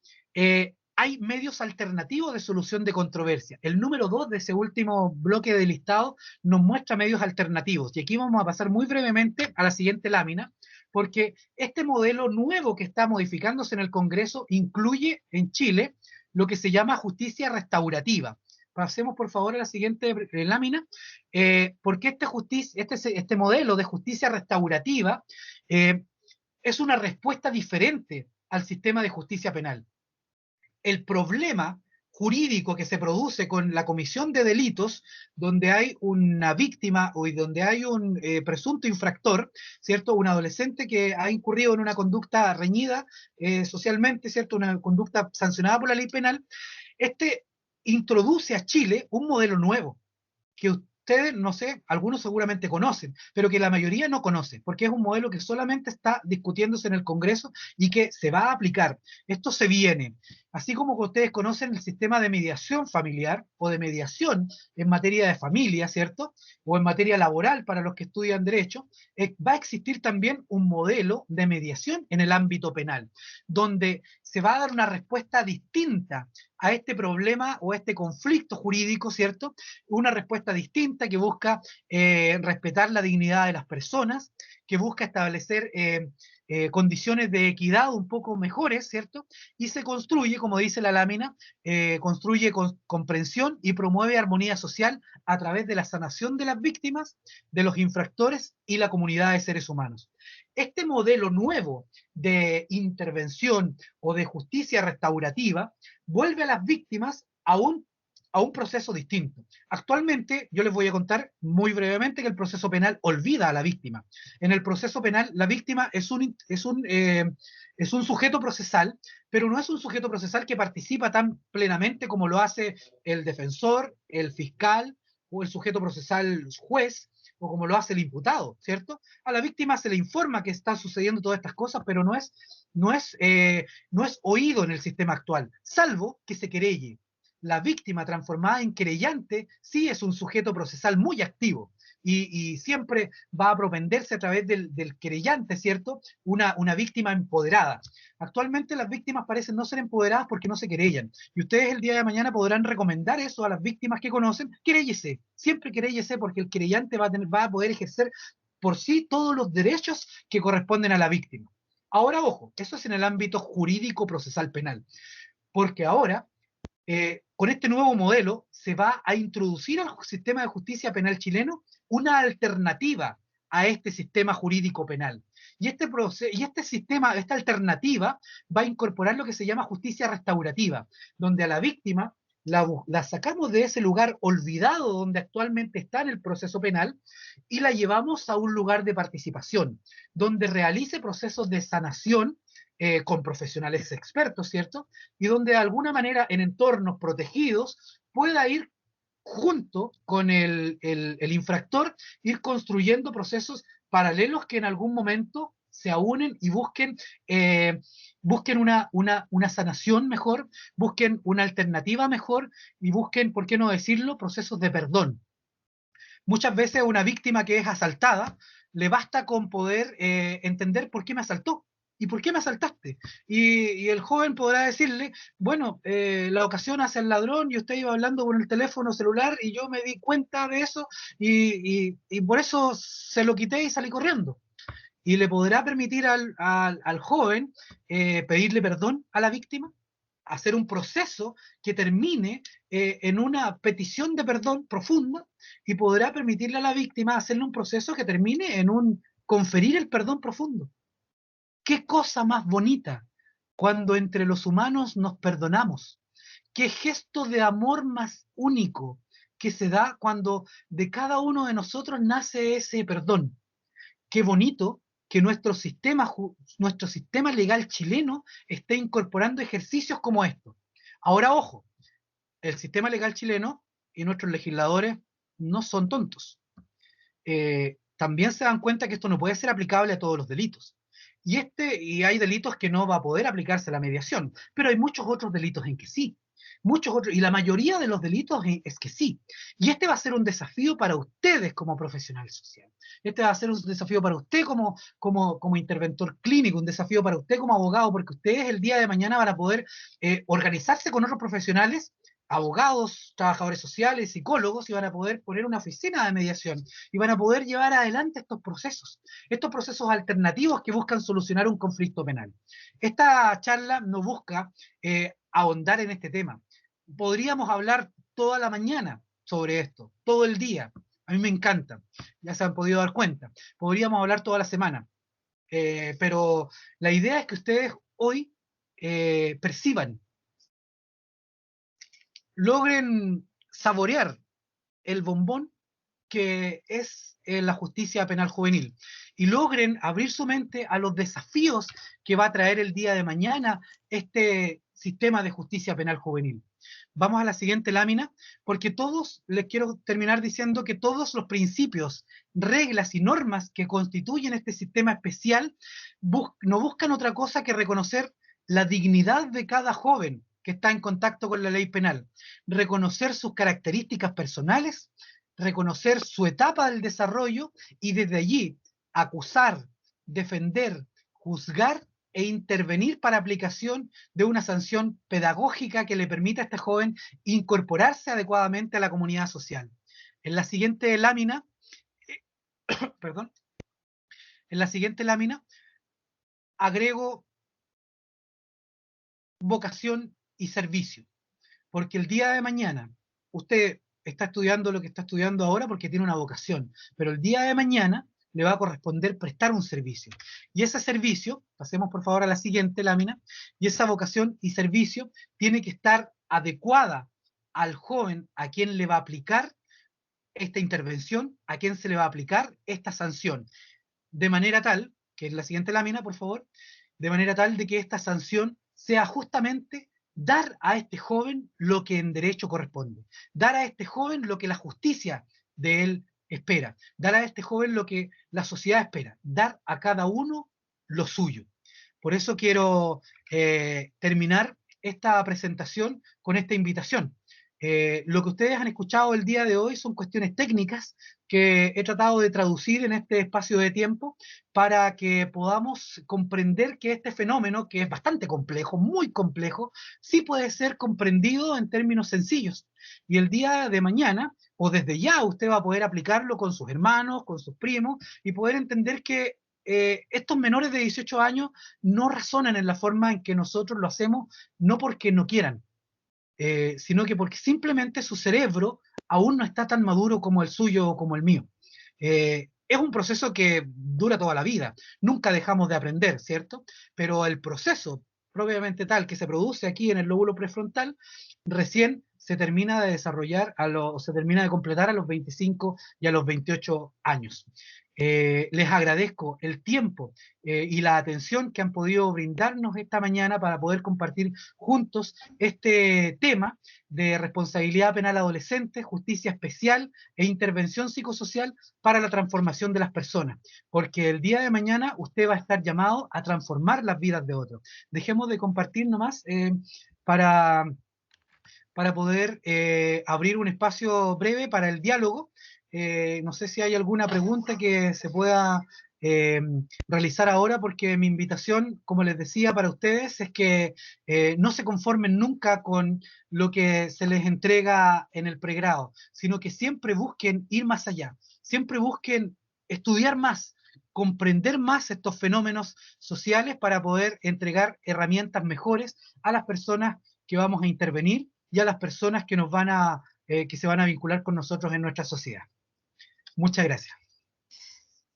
hay medios alternativos de solución de controversia. El número 2 de ese último bloque de listado nos muestra medios alternativos. Y aquí vamos a pasar muy brevemente a la siguiente lámina, porque este modelo nuevo que está modificándose en el Congreso incluye en Chile lo que se llama justicia restaurativa. Pasemos por favor a la siguiente lámina, porque este modelo de justicia restaurativa es una respuesta diferente al sistema de justicia penal. El problema jurídico que se produce con la comisión de delitos, donde hay una víctima o donde hay un presunto infractor, ¿cierto? Un adolescente que ha incurrido en una conducta reñida socialmente, ¿cierto? Una conducta sancionada por la ley penal, este introduce a Chile un modelo nuevo que ustedes, no sé, algunos seguramente conocen, pero que la mayoría no conoce, porque es un modelo que solamente está discutiéndose en el Congreso y que se va a aplicar. Esto se viene. Así como que ustedes conocen el sistema de mediación familiar o de mediación en materia de familia, ¿cierto? O en materia laboral para los que estudian derecho, va a existir también un modelo de mediación en el ámbito penal, donde se va a dar una respuesta distinta a este problema o a este conflicto jurídico, ¿cierto? Una respuesta distinta que busca respetar la dignidad de las personas, que busca establecer condiciones de equidad un poco mejores, ¿cierto? Y se construye, como dice la lámina, construye comprensión y promueve armonía social a través de la sanación de las víctimas, de los infractores y la comunidad de seres humanos. Este modelo nuevo de intervención o de justicia restaurativa vuelve a las víctimas a un proceso distinto. Actualmente, yo les voy a contar muy brevemente que el proceso penal olvida a la víctima. En el proceso penal, la víctima es un sujeto procesal, pero no es un sujeto procesal que participa tan plenamente como lo hace el defensor, el fiscal o el sujeto procesal juez, o como lo hace el imputado, ¿cierto? A la víctima se le informa que están sucediendo todas estas cosas, pero no es oído en el sistema actual, salvo que se querelle. La víctima transformada en querellante sí es un sujeto procesal muy activo y siempre va a propenderse a través del querellante, ¿cierto? Una víctima empoderada. Actualmente las víctimas parecen no ser empoderadas porque no se querellan. Y ustedes el día de mañana podrán recomendar eso a las víctimas que conocen. Queréllese, siempre queréllese porque el querellante va a poder ejercer por sí todos los derechos que corresponden a la víctima. Ahora, ojo, eso es en el ámbito jurídico procesal penal, porque ahora, con este nuevo modelo, se va a introducir al sistema de justicia penal chileno una alternativa a este sistema jurídico penal. Y este sistema, esta alternativa, va a incorporar lo que se llama justicia restaurativa, donde a la víctima la sacamos de ese lugar olvidado donde actualmente está en el proceso penal y la llevamos a un lugar de participación, donde realice procesos de sanación con profesionales expertos, ¿cierto? Y donde de alguna manera en entornos protegidos pueda ir junto con el infractor, ir construyendo procesos paralelos que en algún momento se aúnen y busquen una sanación mejor, busquen una alternativa mejor y busquen, ¿por qué no decirlo?, procesos de perdón. Muchas veces a una víctima que es asaltada le basta con poder entender por qué me asaltó. ¿Y por qué me asaltaste? Y el joven podrá decirle, bueno, la ocasión hace el ladrón y usted iba hablando con el teléfono celular y yo me di cuenta de eso y por eso se lo quité y salí corriendo. Y le podrá permitir al joven pedirle perdón a la víctima, hacer un proceso que termine en una petición de perdón profunda y podrá permitirle a la víctima hacerle un proceso que termine en un conferir el perdón profundo. ¿Qué cosa más bonita cuando entre los humanos nos perdonamos. Qué gesto de amor más único que se da cuando de cada uno de nosotros nace ese perdón. Qué bonito que nuestro sistema legal chileno esté incorporando ejercicios como estos. Ahora, ojo, el sistema legal chileno y nuestros legisladores no son tontos. También se dan cuenta que esto no puede ser aplicable a todos los delitos. Y hay delitos que no va a poder aplicarse la mediación, pero hay muchos otros delitos en que sí. Muchos otros, y la mayoría de los delitos es que sí. Y este va a ser un desafío para ustedes como profesional social. Este va a ser un desafío para usted como interventor clínico, un desafío para usted como abogado, porque ustedes el día de mañana van a poder organizarse con otros profesionales, abogados, trabajadores sociales, psicólogos, y van a poder poner una oficina de mediación y van a poder llevar adelante estos procesos alternativos que buscan solucionar un conflicto penal. Esta charla no busca ahondar en este tema. Podríamos hablar toda la mañana sobre esto, todo el día. A mí me encanta, ya se han podido dar cuenta. Podríamos hablar toda la semana, pero la idea es que ustedes hoy perciban, logren saborear el bombón que es la justicia penal juvenil y logren abrir su mente a los desafíos que va a traer el día de mañana este sistema de justicia penal juvenil. Vamos a la siguiente lámina, porque les quiero terminar diciendo que todos los principios, reglas y normas que constituyen este sistema especial no buscan otra cosa que reconocer la dignidad de cada joven que está en contacto con la ley penal, reconocer sus características personales, reconocer su etapa del desarrollo y desde allí acusar, defender, juzgar e intervenir para aplicación de una sanción pedagógica que le permita a este joven incorporarse adecuadamente a la comunidad social. En la siguiente lámina, perdón, en la siguiente lámina agrego vocación y servicio, porque el día de mañana usted está estudiando lo que está estudiando ahora porque tiene una vocación, pero el día de mañana le va a corresponder prestar un servicio. Y ese servicio, pasemos por favor a la siguiente lámina, y esa vocación y servicio tiene que estar adecuada al joven a quien le va a aplicar esta intervención, a quien se le va a aplicar esta sanción, de manera tal, que es la siguiente lámina, por favor, de manera tal de que esta sanción sea justamente dar a este joven lo que en derecho corresponde, dar a este joven lo que la justicia de él espera, dar a este joven lo que la sociedad espera, dar a cada uno lo suyo. Por eso quiero terminar esta presentación con esta invitación. Lo que ustedes han escuchado el día de hoy son cuestiones técnicas que he tratado de traducir en este espacio de tiempo para que podamos comprender que este fenómeno, que es bastante complejo, muy complejo, sí puede ser comprendido en términos sencillos. Y el día de mañana, o desde ya, usted va a poder aplicarlo con sus hermanos, con sus primos, y poder entender que estos menores de 18 años no razonan en la forma en que nosotros lo hacemos, no porque no quieran, sino que porque simplemente su cerebro aún no está tan maduro como el suyo o como el mío. Es un proceso que dura toda la vida, nunca dejamos de aprender, ¿cierto? Pero el proceso propiamente tal que se produce aquí en el lóbulo prefrontal recién se termina de desarrollar, se termina de completar a los 25 y a los 28 años. Les agradezco el tiempo y la atención que han podido brindarnos esta mañana para poder compartir juntos este tema de responsabilidad penal adolescente, justicia especial e intervención psicosocial para la transformación de las personas, porque el día de mañana usted va a estar llamado a transformar las vidas de otros. Dejemos de compartir nomás para poder abrir un espacio breve para el diálogo. No sé si hay alguna pregunta que se pueda realizar ahora, porque mi invitación, como les decía, para ustedes es que no se conformen nunca con lo que se les entrega en el pregrado, sino que siempre busquen ir más allá, siempre busquen estudiar más, comprender más estos fenómenos sociales para poder entregar herramientas mejores a las personas que vamos a intervenir y a las personas que que se van a vincular con nosotros en nuestra sociedad. Muchas gracias.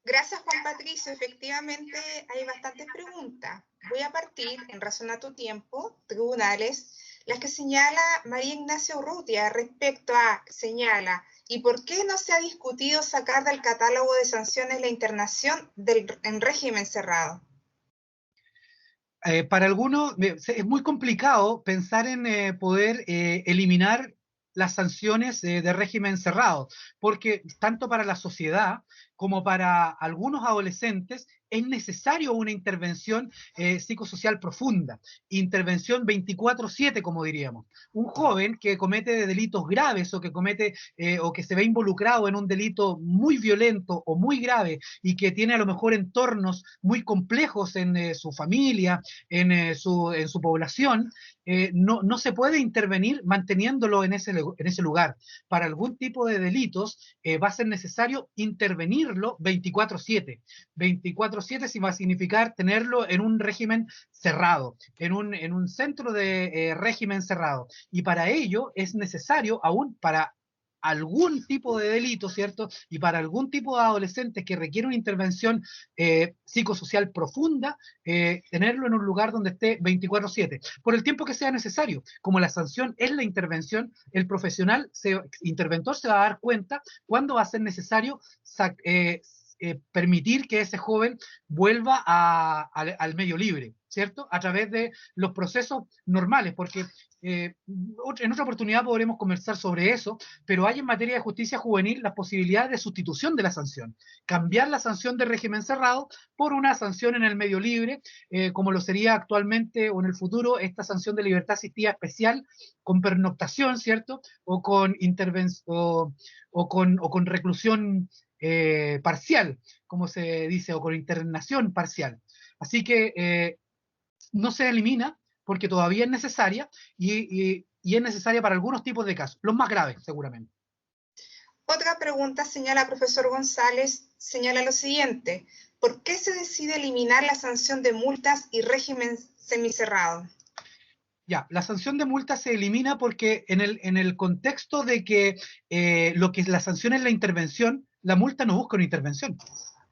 Gracias, Juan Patricio. Efectivamente, hay bastantes preguntas. Voy a partir, en razón a tu tiempo, tribunales, las que señala María Ignacia Urrutia respecto a, señala, ¿y por qué no se ha discutido sacar del catálogo de sanciones la internación en régimen cerrado? Para algunos es muy complicado pensar en poder eliminar las sanciones de régimen cerrado, porque tanto para la sociedad como para algunos adolescentes es necesario una intervención psicosocial profunda, intervención 24/7, como diríamos. Un joven que comete delitos graves o que comete o que se ve involucrado en un delito muy violento o muy grave y que tiene a lo mejor entornos muy complejos en su familia, en su población, no se puede intervenir manteniéndolo en ese lugar. Para algún tipo de delitos va a ser necesario intervenirlo 24/7. 24/7 sí va a significar tenerlo en un régimen cerrado, en un centro de régimen cerrado. Y para ello es necesario, aún para algún tipo de delito, ¿cierto? Y para algún tipo de adolescentes que requiere una intervención psicosocial profunda, tenerlo en un lugar donde esté 24/7, por el tiempo que sea necesario. Como la sanción es la intervención, el profesional interventor se va a dar cuenta cuándo va a ser necesario permitir que ese joven vuelva al medio libre, ¿cierto? A través de los procesos normales, porque en otra oportunidad podremos conversar sobre eso, pero hay en materia de justicia juvenil las posibilidades de sustitución de la sanción, cambiar la sanción de régimen cerrado por una sanción en el medio libre, como lo sería actualmente o en el futuro esta sanción de libertad asistida especial con pernoctación, ¿cierto? O con o con reclusión parcial, como se dice, o con internación parcial. Así que no se elimina porque todavía es necesaria y es necesaria para algunos tipos de casos, los más graves seguramente. Otra pregunta señala profesor González, señala lo siguiente, ¿por qué se decide eliminar la sanción de multas y régimen semicerrado? Ya, la sanción de multa se elimina porque en el contexto de que lo que es la sanción es la intervención, la multa no busca una intervención.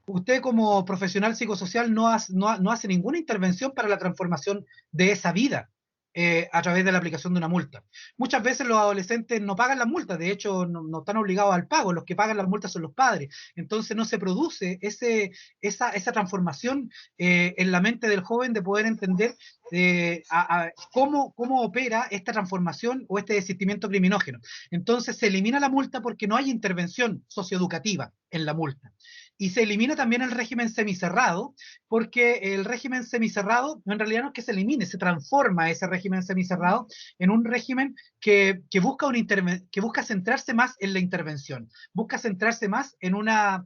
Usted como profesional psicosocial no hace ninguna intervención para la transformación de esa vida a través de la aplicación de una multa. Muchas veces los adolescentes no pagan las multas, de hecho no están obligados al pago, los que pagan las multas son los padres, entonces no se produce esa transformación en la mente del joven de poder entender cómo opera esta transformación o este desistimiento criminógeno. Entonces se elimina la multa porque no hay intervención socioeducativa en la multa. Y se elimina también el régimen semicerrado, porque el régimen semicerrado en realidad no es que se elimine, se transforma ese régimen semicerrado en un régimen que busca centrarse más en la intervención, busca centrarse más en una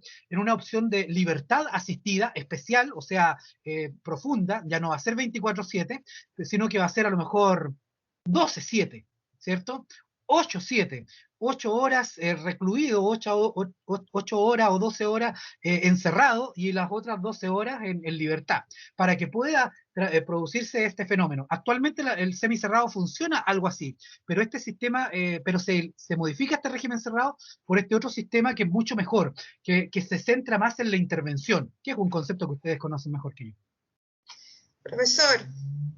opción de libertad asistida especial, o sea, profunda, ya no va a ser 24/7, sino que va a ser a lo mejor 12/7, ¿cierto? 8/7, 8 horas recluido, 8 horas o 12 horas encerrado y las otras 12 horas en libertad, para que pueda producirse este fenómeno. Actualmente el semicerrado funciona algo así, pero este sistema, pero se modifica este régimen cerrado por este otro sistema que es mucho mejor, que se centra más en la intervención, que es un concepto que ustedes conocen mejor que yo. Profesor,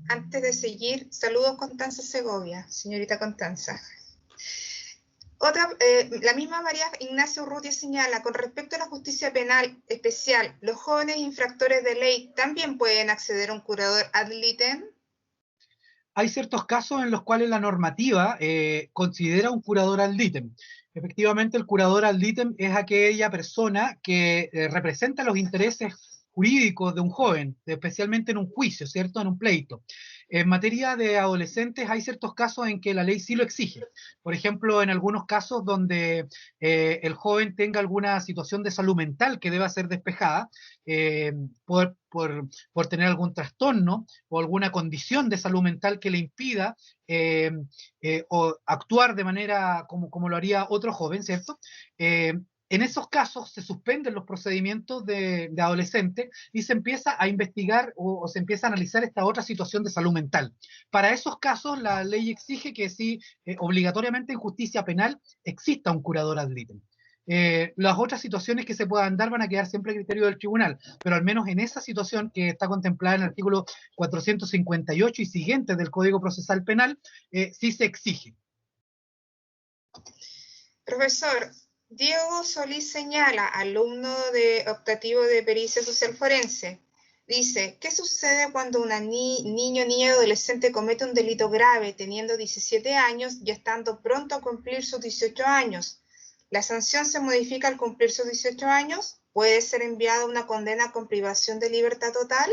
antes de seguir, saludos Constanza Segovia, señorita Constanza. La misma María Ignacia Urrutia señala, con respecto a la justicia penal especial, ¿los jóvenes infractores de ley también pueden acceder a un curador ad litem? Hay ciertos casos en los cuales la normativa considera un curador ad litem. Efectivamente, el curador ad litem es aquella persona que representa los intereses jurídicos de un joven, especialmente en un juicio, ¿cierto? En un pleito. En materia de adolescentes hay ciertos casos en que la ley sí lo exige. Por ejemplo, en algunos casos donde el joven tenga alguna situación de salud mental que deba ser despejada, eh, por tener algún trastorno o alguna condición de salud mental que le impida o actuar de manera como lo haría otro joven, ¿cierto? En esos casos se suspenden los procedimientos de adolescente y se empieza a investigar o se empieza a analizar esta otra situación de salud mental. Para esos casos, la ley exige que sí, obligatoriamente en justicia penal exista un curador ad litem. Las otras situaciones que se puedan dar van a quedar siempre a criterio del tribunal, pero al menos en esa situación que está contemplada en el artículo 458 y siguientes del Código Procesal Penal, sí se exige. Profesor, Diego Solís señala, alumno de optativo de pericia social forense, dice, ¿qué sucede cuando un niño, niña o adolescente comete un delito grave teniendo 17 años y estando pronto a cumplir sus 18 años? ¿La sanción se modifica al cumplir sus 18 años? ¿Puede ser enviada una condena con privación de libertad total?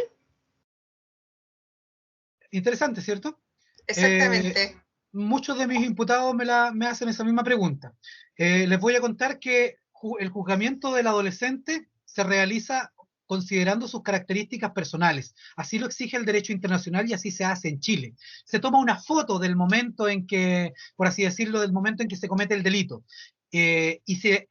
Interesante, ¿cierto? Exactamente. Muchos de mis imputados me hacen esa misma pregunta. Les voy a contar que el juzgamiento del adolescente se realiza considerando sus características personales. Así lo exige el derecho internacional y así se hace en Chile. Se toma una foto del momento en que, por así decirlo, del momento en que se comete el delito. Y se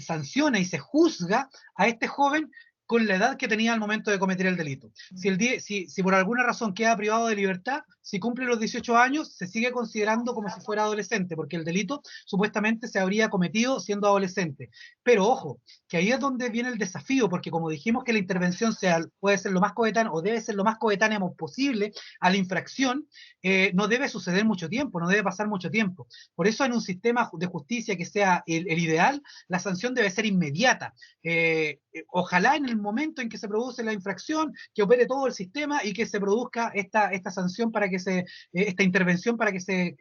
sanciona y se juzga a este joven con la edad que tenía al momento de cometer el delito. Si por alguna razón queda privado de libertad, si cumple los 18 años, se sigue considerando como si fuera adolescente, porque el delito supuestamente se habría cometido siendo adolescente. Pero ojo, que ahí es donde viene el desafío, porque como dijimos que la intervención puede ser lo más coetánea o debe ser lo más coetánea posible a la infracción, no debe suceder mucho tiempo, no debe pasar mucho tiempo. Por eso en un sistema de justicia que sea el ideal, la sanción debe ser inmediata. Ojalá en el momento en que se produce la infracción, que opere todo el sistema y que se produzca esta sanción para que esta intervención para que se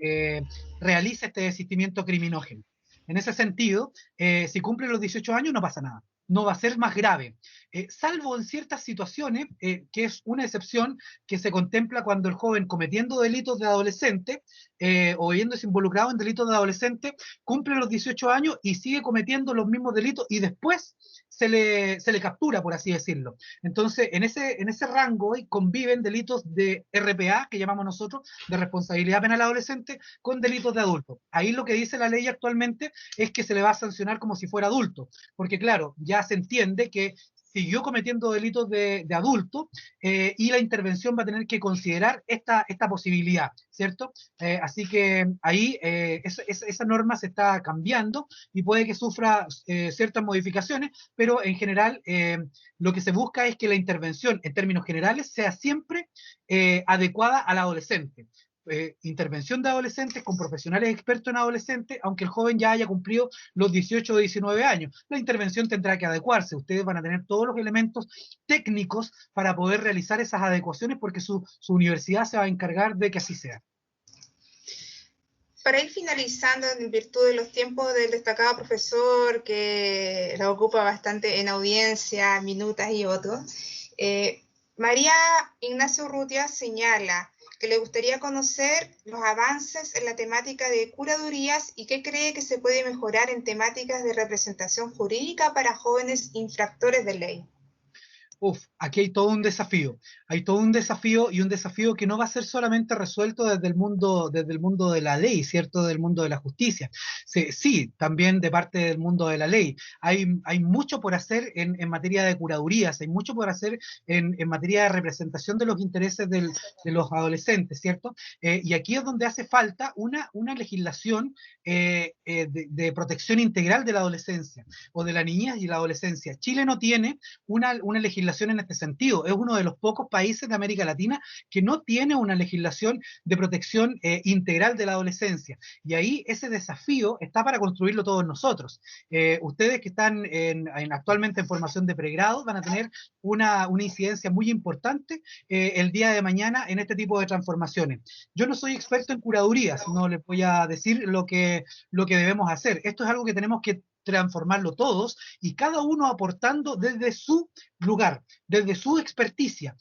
realice este desistimiento criminógeno. En ese sentido, si cumple los 18 años no pasa nada, no va a ser más grave, salvo en ciertas situaciones, que es una excepción que se contempla cuando el joven cometiendo delitos de adolescente o viéndose involucrado en delitos de adolescente, cumple los 18 años y sigue cometiendo los mismos delitos y después se le captura, por así decirlo. Entonces, en ese rango hoy conviven delitos de RPA, que llamamos nosotros, de responsabilidad penal adolescente, con delitos de adulto. Ahí lo que dice la ley actualmente es que se le va a sancionar como si fuera adulto, porque claro, ya se entiende que siguió cometiendo delitos de adulto y la intervención va a tener que considerar esta posibilidad, ¿cierto? Así que ahí esa norma se está cambiando y puede que sufra ciertas modificaciones, pero en general lo que se busca es que la intervención en términos generales sea siempre adecuada al adolescente. Intervención de adolescentes con profesionales expertos en adolescentes, aunque el joven ya haya cumplido los 18 o 19 años. La intervención tendrá que adecuarse. Ustedes van a tener todos los elementos técnicos para poder realizar esas adecuaciones porque su universidad se va a encargar de que así sea. Para ir finalizando, en virtud de los tiempos del destacado profesor que la ocupa bastante en audiencia, minutas y otros, María Ignacio Urrutia señala que le gustaría conocer los avances en la temática de curadurías y qué cree que se puede mejorar en temáticas de representación jurídica para jóvenes infractores de ley. Aquí hay todo un desafío y un desafío que no va a ser solamente resuelto desde el mundo de la ley, ¿cierto? Del mundo de la justicia. Sí, también de parte del mundo de la ley. Hay mucho por hacer en materia de curadurías, hay mucho por hacer en materia de representación de los intereses de los adolescentes, ¿cierto? Y aquí es donde hace falta una legislación de protección integral de la adolescencia o de la niñez y la adolescencia. Chile no tiene una legislación en este sentido. Es uno de los pocos países de América Latina que no tiene una legislación de protección integral de la adolescencia. Y ahí ese desafío está para construirlo todos nosotros. Ustedes que están actualmente en formación de pregrado van a tener una incidencia muy importante el día de mañana en este tipo de transformaciones. Yo no soy experto en curadurías, no les voy a decir lo que debemos hacer. Esto es algo que tenemos que transformarlo todos y cada uno aportando desde su lugar, desde su experticia,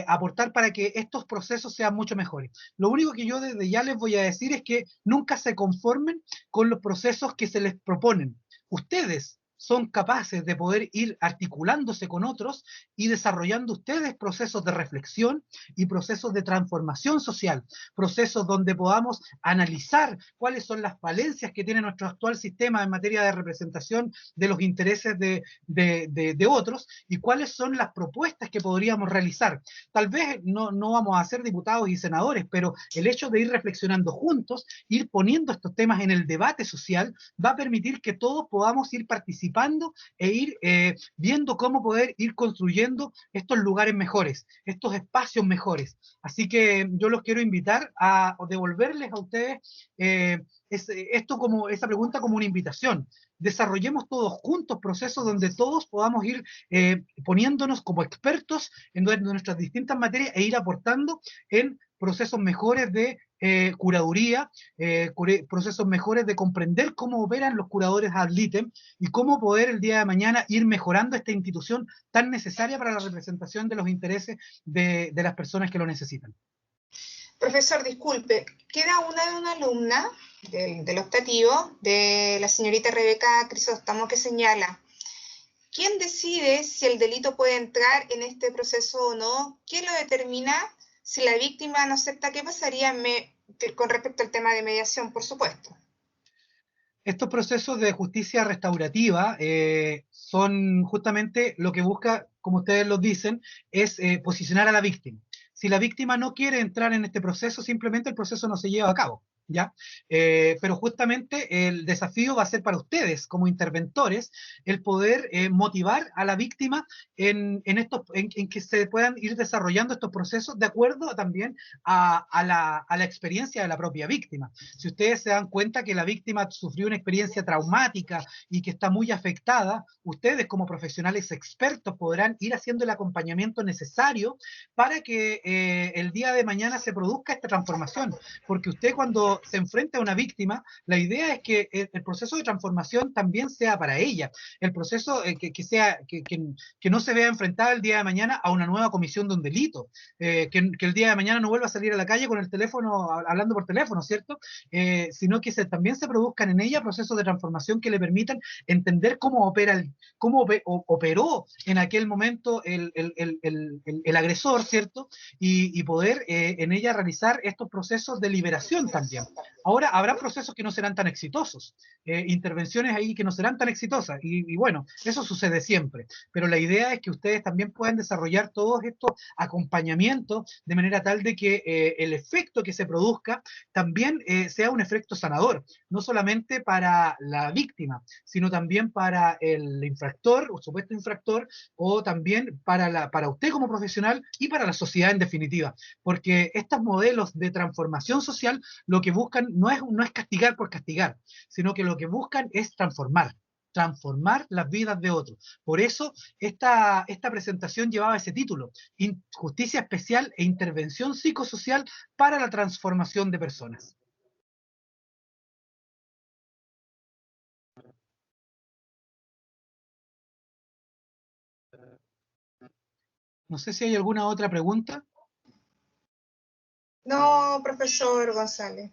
aportar para que estos procesos sean mucho mejores. Lo único que yo desde ya les voy a decir es que nunca se conformen con los procesos que se les proponen. Ustedes son capaces de poder ir articulándose con otros y desarrollando ustedes procesos de reflexión y procesos de transformación social, procesos donde podamos analizar cuáles son las falencias que tiene nuestro actual sistema en materia de representación de los intereses de otros y cuáles son las propuestas que podríamos realizar. Tal vez no vamos a ser diputados y senadores, pero el hecho de ir reflexionando juntos, ir poniendo estos temas en el debate social, va a permitir que todos podamos ir participando e ir viendo cómo poder ir construyendo estos lugares mejores, estos espacios mejores. Así que yo los quiero invitar a devolverles a ustedes esta pregunta como una invitación. Desarrollemos todos juntos procesos donde todos podamos ir poniéndonos como expertos en nuestras distintas materias e ir aportando en procesos mejores de curaduría, procesos mejores de comprender cómo operan los curadores ad litem y cómo poder el día de mañana ir mejorando esta institución tan necesaria para la representación de los intereses de las personas que lo necesitan. Profesor, disculpe, queda una alumna del optativo, de la señorita Rebeca Crisóstomo, que señala: ¿quién decide si el delito puede entrar en este proceso o no? ¿Quién lo determina? Si la víctima no acepta, ¿qué pasaría con respecto al tema de mediación, por supuesto? Estos procesos de justicia restaurativa son justamente lo que busca, como ustedes lo dicen, es posicionar a la víctima. Si la víctima no quiere entrar en este proceso, simplemente el proceso no se lleva a cabo. ¿Ya? Pero justamente el desafío va a ser para ustedes como interventores el poder motivar a la víctima en que se puedan ir desarrollando estos procesos de acuerdo también a la experiencia de la propia víctima. Si ustedes se dan cuenta que la víctima sufrió una experiencia traumática y que está muy afectada, ustedes como profesionales expertos podrán ir haciendo el acompañamiento necesario para que el día de mañana se produzca esta transformación, porque usted cuando se enfrenta a una víctima, la idea es que el proceso de transformación también sea para ella, el proceso que no se vea enfrentada el día de mañana a una nueva comisión de un delito, que el día de mañana no vuelva a salir a la calle con el teléfono, hablando por teléfono, ¿cierto? Sino que también se produzcan en ella procesos de transformación que le permitan entender cómo operó en aquel momento el agresor, ¿cierto? Y poder en ella realizar estos procesos de liberación también. Ahora, habrá procesos que no serán tan exitosos, intervenciones ahí que no serán tan exitosas, y bueno, eso sucede siempre, pero la idea es que ustedes también puedan desarrollar todos estos acompañamientos de manera tal de que el efecto que se produzca también sea un efecto sanador, no solamente para la víctima, sino también para el infractor, o supuesto infractor, o también para usted como profesional y para la sociedad en definitiva, porque estos modelos de transformación social lo que buscan no es castigar por castigar, sino que lo que buscan es transformar las vidas de otros. Por eso esta presentación llevaba ese título, Justicia Especial e Intervención Psicosocial para la Transformación de Personas. No sé si hay alguna otra pregunta. No, profesor González.